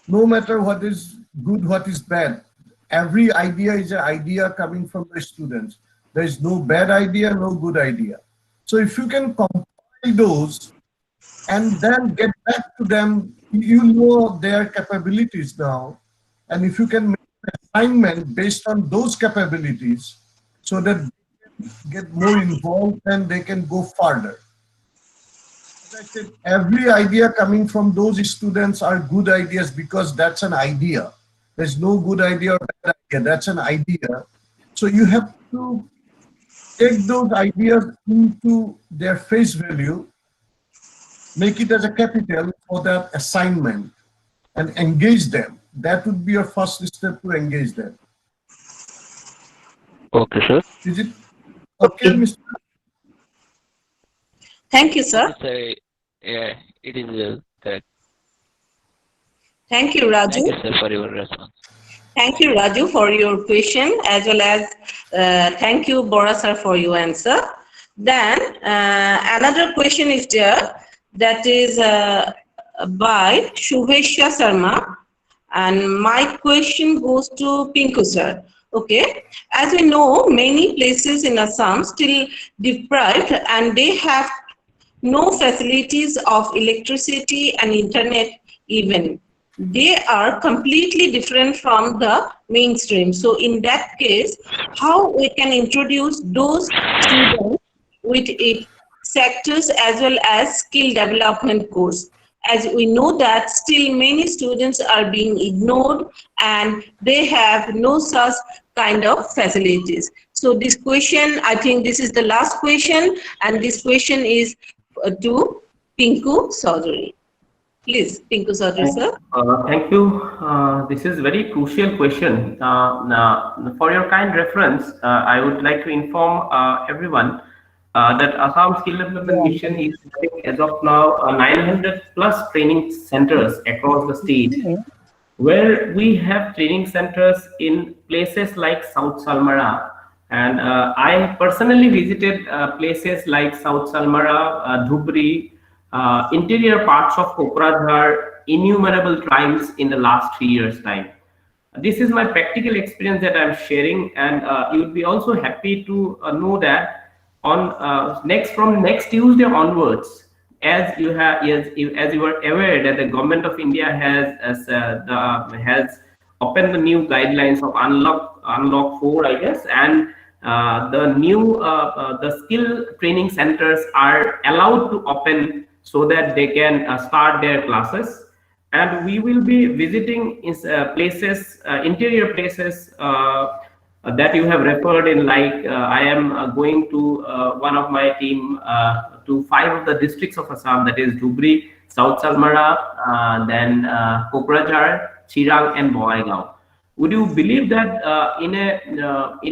No matter what is good, what is bad, every idea is an idea coming from the students. There is no bad idea, no good idea. So if you can compile those and then get back to them, you know their capabilities now. And if you can make an assignment based on those capabilities so that they can get more involved and they can go further. As I said, every idea coming from those students are good ideas because that's an idea. There's no good idea or bad idea, that's an idea. So you have to take those ideas into their face value, make it as a capital for that assignment, and engage them. That would be your first step to engage them. Okay, sir. Is it okay, Mr.? Thank you, sir. Sir, yeah, it is correct. Thank you, Raju. Thank you, sir, for your response. Thank you, Raju, for your question, as well as thank you, Bora sir, for your answer. Then another question is there, that is by Shubhesha Sharma, and my question goes to Pinku sir. Okay, as we know, many places in Assam still deprived, and they have no facilities of electricity and internet even. They are completely different from the mainstream. So in that case, how we can introduce those students with its sectors as well as skill development course? As we know that still many students are being ignored and they have no such kind of facilities. So this question, I think this is the last question, and this question is to Pinku Chaudhary. Please, Pinku Chaudhary, sir. Thank you. This is very crucial question. For your kind reference, I would like to inform everyone that Assam Skill Development Mission is having as of now 900 plus training centers across the state, where we have training centers in places like South Salmara. And I personally visited places like South Salmara, Dhubri, interior parts of Kokrajhar, innumerable times in the last 3 years' time. This is my practical experience that I'm sharing, and you would be also happy to know that on from next Tuesday onwards, as you were aware that the government of India has opened the new guidelines of unlock 4, I guess, and the new the skill training centers are allowed to open so that they can start their classes. And we will be visiting places, interior places that you have referred in, like I am going to one of my team to 5 of the districts of Assam, that is Dhubri, South Salmara, then Kokrajhar, Chirang, and Bongaigaon. Would you believe that in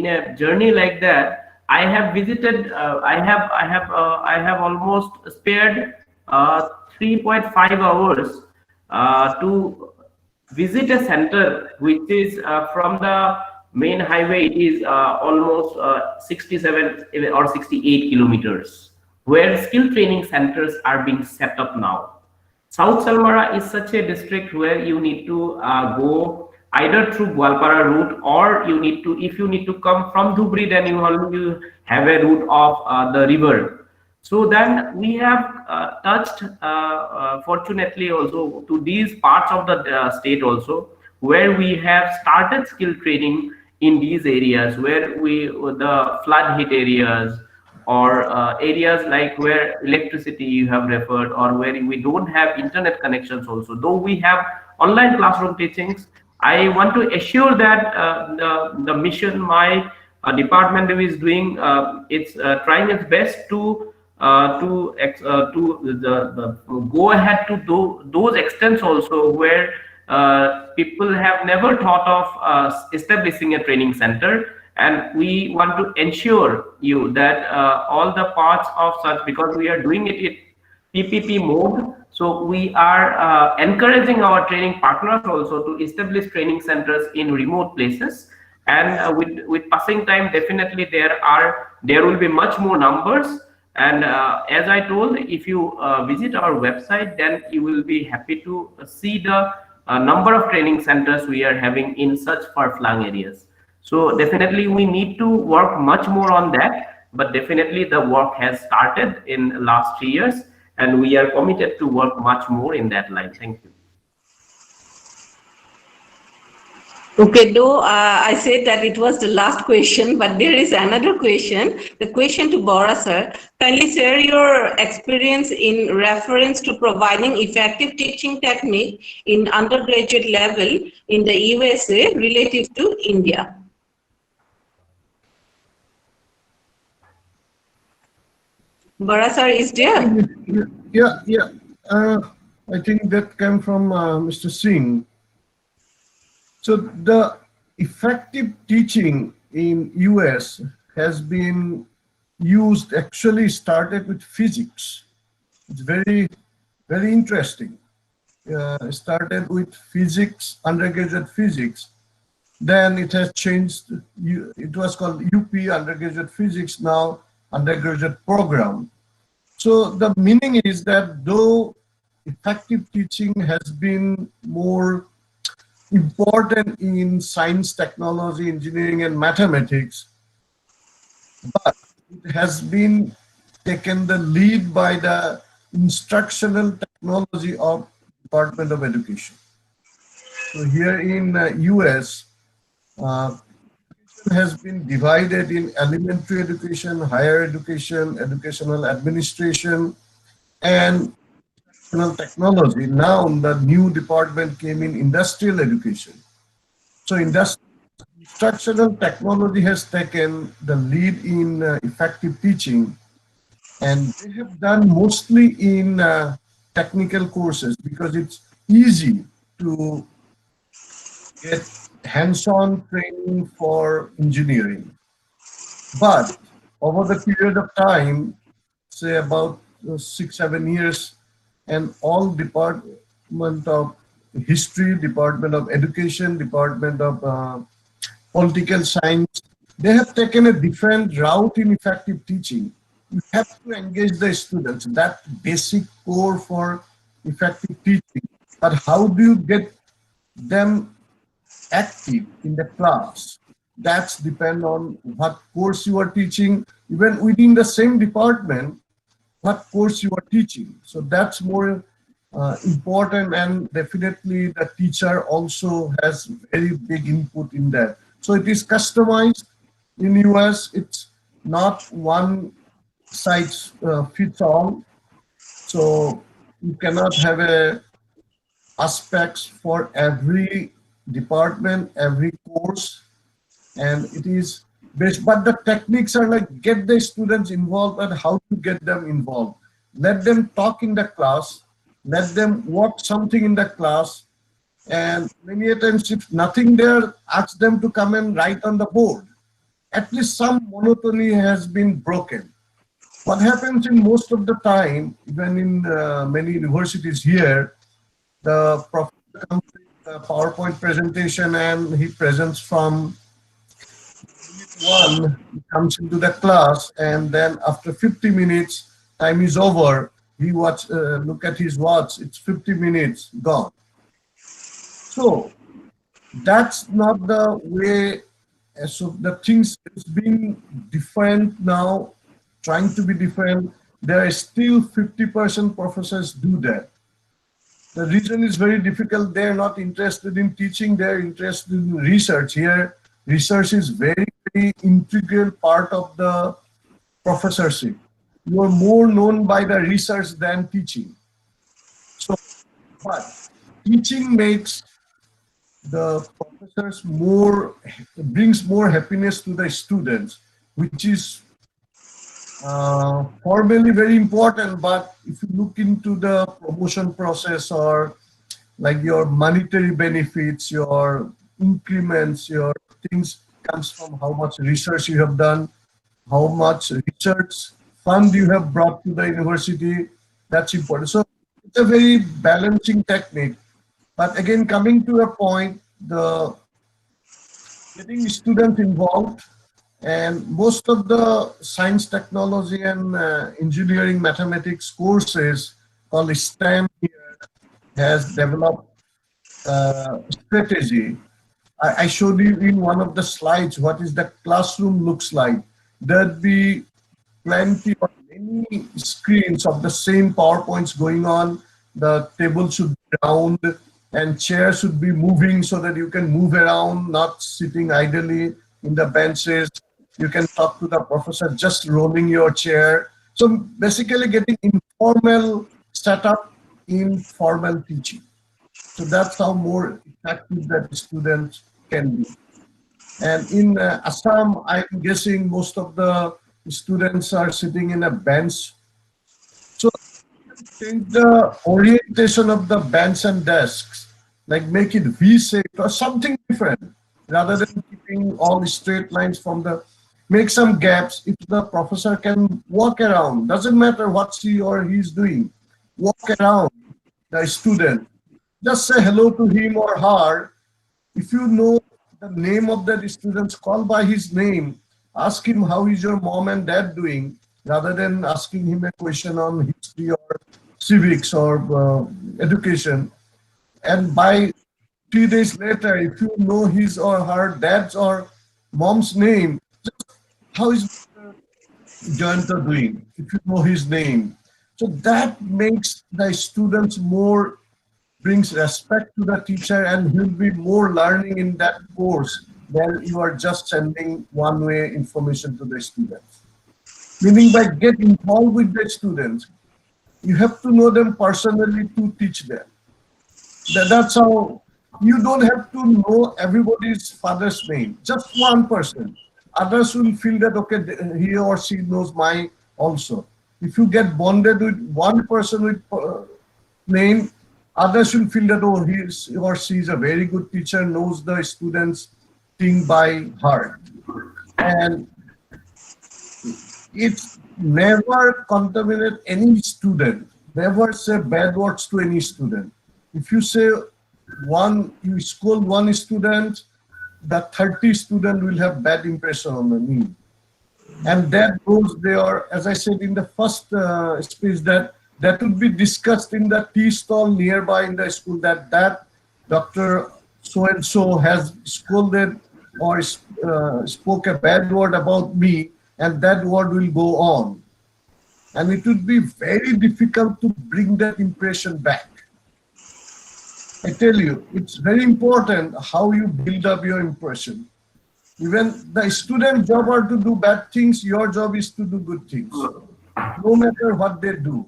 a journey like that, I have visited, I have almost spared 3.5 hours to visit a center which is from the main highway. It is almost 67 or 68 kilometers, where skill training centers are being set up now. South Salmara is such a district where you need to go either through Gwalpara route, or you need to, if you need to come from Dhubri, then you already have a route of the river. So then we have touched, fortunately, also to these parts of the state also, where we have started skill training in these areas, where the flood hit areas, or areas like where electricity you have referred, or where we don't have internet connections also. Though we have online classroom teachings, I want to assure that the mission my department is doing, it's trying its best to go ahead to those extents also, where people have never thought of establishing a training center. and we want to ensure you that all the parts of such, because we are doing it in PPP mode, so we are encouraging our training partners also to establish training centers in remote places. And with passing time, definitely there will be much more numbers. And as I told, if you visit our website, then you will be happy to see the number of training centers we are having in such far-flung areas. So definitely we need to work much more on that, but definitely the work has started in last 3 years, and we are committed to work much more in that line. Thank you. Okay, though I said that it was the last question, but there is another question. The question to Bora sir, kindly share your experience in reference to providing effective teaching technique in undergraduate level in the USA relative to India. Bora sir is there? Yeah. I think that came from Mr. Singh. So the effective teaching in US has been used, actually started with physics. It's very, very interesting. Started with physics, undergraduate physics. Then it has changed. It was called UP, undergraduate physics, now undergraduate program. So the meaning is that though effective teaching has been more important in science, technology, engineering, and mathematics, but it has been taken the lead by the instructional technology of Department of Education. So here in US, has been divided in elementary education, higher education, educational administration, and technology. Now the new department came in industrial education. So instructional technology has taken the lead in effective teaching, and they have done mostly in technical courses because it's easy to get hands-on training for engineering. But over the period of time, say about 6-7 years, and all Department of History, Department of Education, Department of Political Science, they have taken a different route in effective teaching. You have to engage the students, that basic core for effective teaching. But how do you get them active in the class? That's depend on what course you are teaching, even within the same department, what course you are teaching. So that's more important, and definitely the teacher also has very big input in that. So it is customized. In US, it's not one size fits all. So you cannot have a aspects for every department, every course, and it is based, but the techniques are like get the students involved and how to get them involved. Let them talk in the class, let them work something in the class, and many a times if nothing there, ask them to come and write on the board. At least some monotony has been broken. What happens in most of the time, even in many universities here, the professor comes with a PowerPoint presentation and he presents from one, he comes into the class, and then after 50 minutes, time is over. He look at his watch, it's 50 minutes, gone. So that's not the way. So the things is being different now, trying to be different. There are still 50% professors do that. The reason is very difficult. They're not interested in teaching, they're interested in research. Here, research is very, very integral part of the professorship. You are more known by the research than teaching. So, but teaching makes the professors brings more happiness to the students, which is formally very important. But if you look into the promotion process, or like your monetary benefits, your increments, your things, comes from how much research you have done, how much research fund you have brought to the university. That's important. So it's a very balancing technique. But again, coming to a point, the getting students involved, and most of the science, technology, and engineering, mathematics courses called STEM here has developed strategy. I showed you in one of the slides what is the classroom looks like. There'd be plenty or many screens of the same PowerPoints going on. The table should be round and chairs should be moving so that you can move around, not sitting idly in the benches. You can talk to the professor just rolling your chair. So basically getting informal setup in formal teaching. So that's how more effective that students can be. And in Assam, I'm guessing most of the students are sitting in a bench. So change the orientation of the bench and desks, like make it V-shaped or something different, rather than keeping all straight lines from the, make some gaps. If the professor can walk around, doesn't matter what she or he is doing, walk around the student, just say hello to him or her. If you know the name of that student, call by his name, ask him how is your mom and dad doing, rather than asking him a question on history or civics or education. And by 3 days later, if you know his or her dad's or mom's name, just how is Jayanta doing, if you know his name. So that makes the students more, brings respect to the teacher, and he'll be more learning in that course than you are just sending one-way information to the students. Meaning by get involved with the students, you have to know them personally to teach them. That's how, you don't have to know everybody's father's name, just one person. Others will feel that, okay, he or she knows mine also. If you get bonded with one person with name, others will feel that, oh, he or she is a very good teacher, knows the students' thing by heart. And it's never contaminate any student, never say bad words to any student. If you say you scold one student, the 30 student will have bad impression on me. And that goes there, as I said in the first speech, that would be discussed in the tea stall nearby in the school, that Dr. So-and-so has scolded or spoke a bad word about me, and that word will go on. And it would be very difficult to bring that impression back. I tell you, it's very important how you build up your impression. Even the student's job are to do bad things, your job is to do good things, no matter what they do.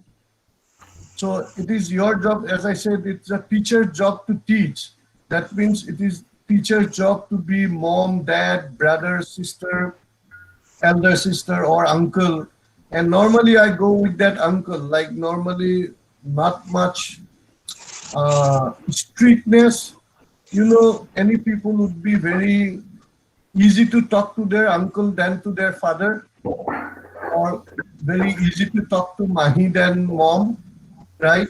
So it is your job, as I said, it's a teacher's job to teach. That means it is teacher's job to be mom, dad, brother, sister, elder sister, or uncle. And normally I go with that uncle, like normally not much strictness. You know, any people would be very easy to talk to their uncle than to their father, or very easy to talk to mahi than mom, right?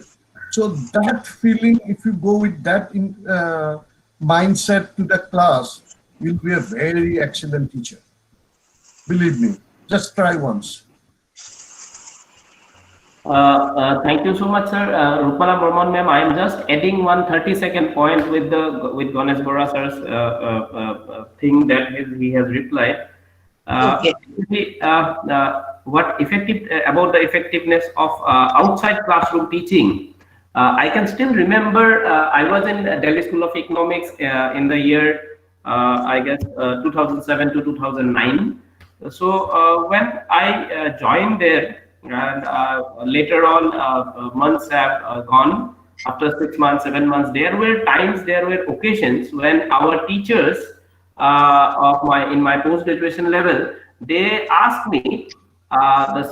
So that feeling, if you go with that mindset to the class, you'll be a very excellent teacher. Believe me, just try once. Thank you so much, sir. Rupala Burman ma'am, I am just adding one 30-second point with Ganesh Bora sir's thing that he has replied. Okay. What effective about the effectiveness of outside classroom teaching? I can still remember I was in Delhi School of Economics in the year I guess 2007 to 2009. So when I joined there, and later on months have gone, after 6 months, 7 months, there were occasions when our teachers in my post-graduation level, they asked me,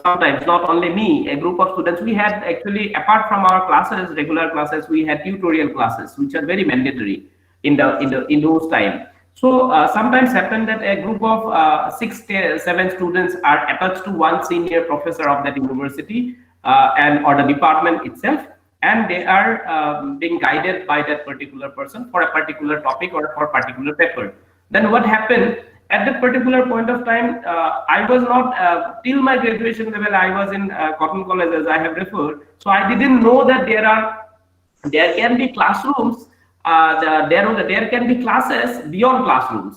sometimes, not only me, a group of students, we had actually, apart from our classes, regular classes, we had tutorial classes, which are very mandatory in those times. So sometimes happen that a group of 7 students are attached to one senior professor of that university and or the department itself, and they are being guided by that particular person for a particular topic or for a particular paper. Then what happened at that particular point of time? I was not till my graduation level. I was in Cotton College, as I have referred. So I didn't know that there can be classrooms, there can be classes beyond classrooms.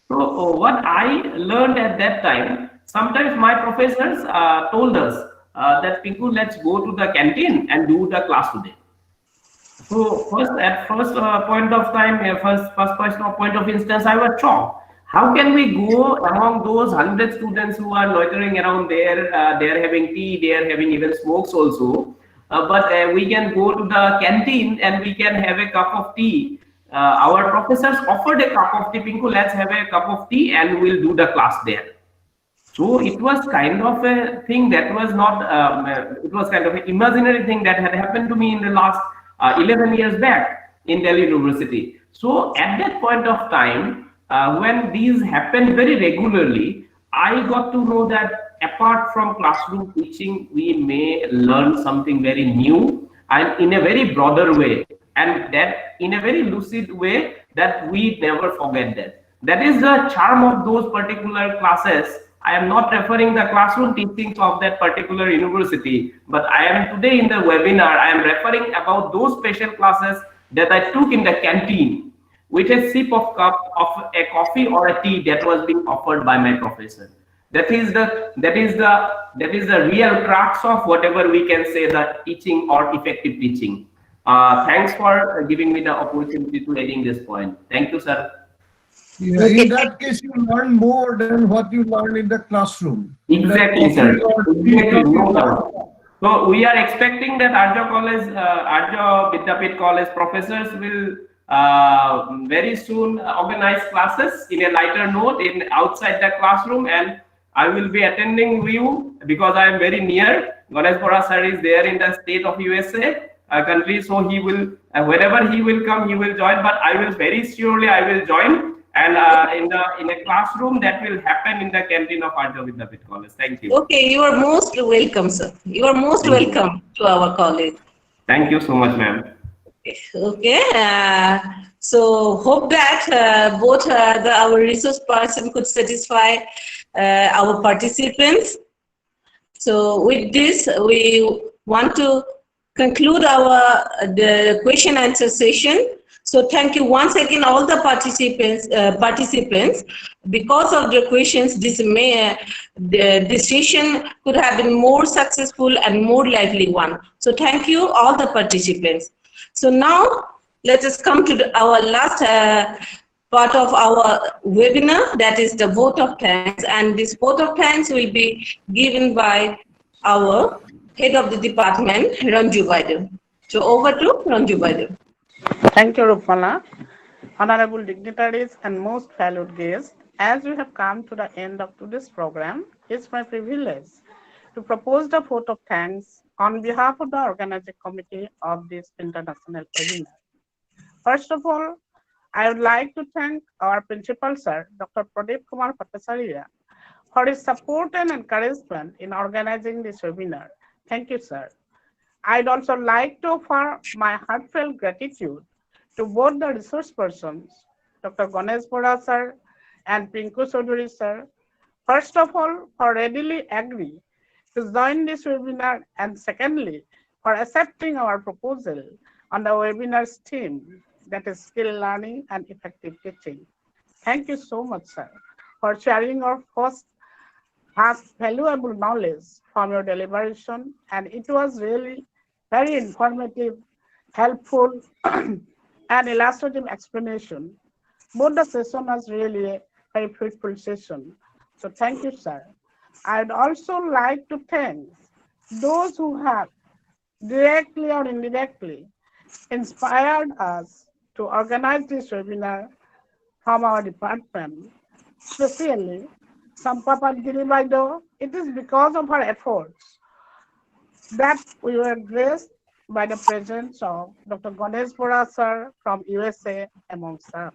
So what I learned at that time, sometimes my professors told us that Pinku, let's go to the canteen and do the class today. So at first point of time, point of instance, I was shocked. How can we go among those 100 students who are loitering around there? They are having tea, they are having even smokes also. But we can go to the canteen and we can have a cup of tea. Our professors offered a cup of tea. Pinku, let's have a cup of tea and we'll do the class there. So it was kind of a thing that was not, it was kind of an imaginary thing that had happened to me in the last 11 years back in Delhi University. So at that point of time, when these happened very regularly, I got to know that apart from classroom teaching, we may learn something very new and in a very broader way, and that in a very lucid way that we never forget that. That is the charm of those particular classes. I am not referring the classroom teachings of that particular university, but I am today in the webinar, I am referring about those special classes that I took in the canteen with a sip of cup of a coffee or a tea that was being offered by my professor. That is the real crux of whatever we can say the teaching or effective teaching. Thanks for giving me the opportunity to adding this point. Thank you, sir. Yeah, in that case, you learn more than what you learn in the classroom. Exactly, sir. Exactly. No doubt. So we are expecting that Arya College, Arya Vidyapeeth College professors will very soon organize classes in a lighter note in outside the classroom, and I will be attending you because I am very near. Ganesh Bora sir is there in the state of USA country, so he will wherever he will come, he will join. But I will very surely I will join. And in a classroom that will happen in the canteen of Arya Vidyapeeth College. Thank you. Okay, you are most welcome, sir. You are most welcome to our college. Thank you so much, ma'am. Okay, so hope that both our resource person could satisfy our participants. So with this, we want to conclude our the question answer session. So thank you once again all the participants. Because of the questions, this session could have been more successful and more lively one. So thank you all the participants. So now let us come to our last part of our webinar, that is the vote of thanks, and this vote of thanks will be given by our head of the department, Ranju Baidu. So over to Ranju Baidu. Thank you, Rupala. Honorable dignitaries and most valued guests, as we have come to the end of today's program, it's my privilege to propose the vote of thanks on behalf of the organizing committee of this international webinar. First of all, I would like to thank our principal, sir, Dr. Pradeep Kumar Bhattacharya, for his support and encouragement in organizing this webinar. Thank you, sir. I'd also like to offer my heartfelt gratitude to both the resource persons, Dr. Ganesh Bora sir and Pinku Chaudhary sir, first of all, for readily agree to join this webinar, and secondly, for accepting our proposal on the webinar's theme, that is skill learning and effective teaching. Thank you so much, sir, for sharing our vast valuable knowledge from your deliberation, and it was really very informative, helpful, and illustrative explanation. Both the session was really a very fruitful session. So thank you, sir. I'd also like to thank those who have directly or indirectly inspired us to organize this webinar from our department, especially Sampapat Giribaido. It is because of her efforts that we were graced by the presence of Dr. Ganesh Bora sir from USA amongst us.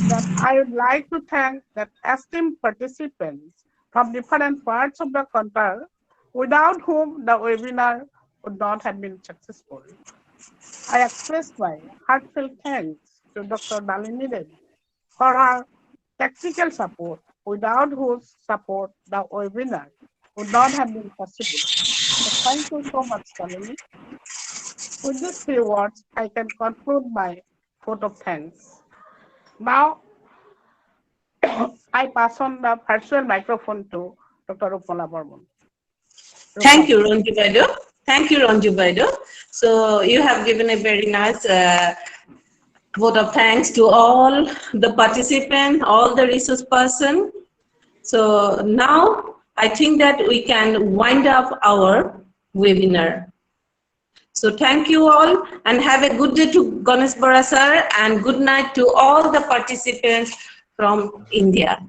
that I would like to thank that esteemed participants from different parts of the country without whom the webinar would not have been successful. I express my heartfelt thanks to Dr. Nalini Devi for her technical support, without whose support the webinar would not have been possible. So thank you so much, Nalini. With these few words, I can conclude my vote of thanks. Now, I pass on the virtual microphone to Dr. Rupala Burman. Thank you, Ranju Baido. Thank you, Ranju Baido. So you have given a very nice vote of thanks to all the participants, all the resource person. So now I think that we can wind up our webinar. So thank you all and have a good day to Ganesh Bora sir and good night to all the participants from India.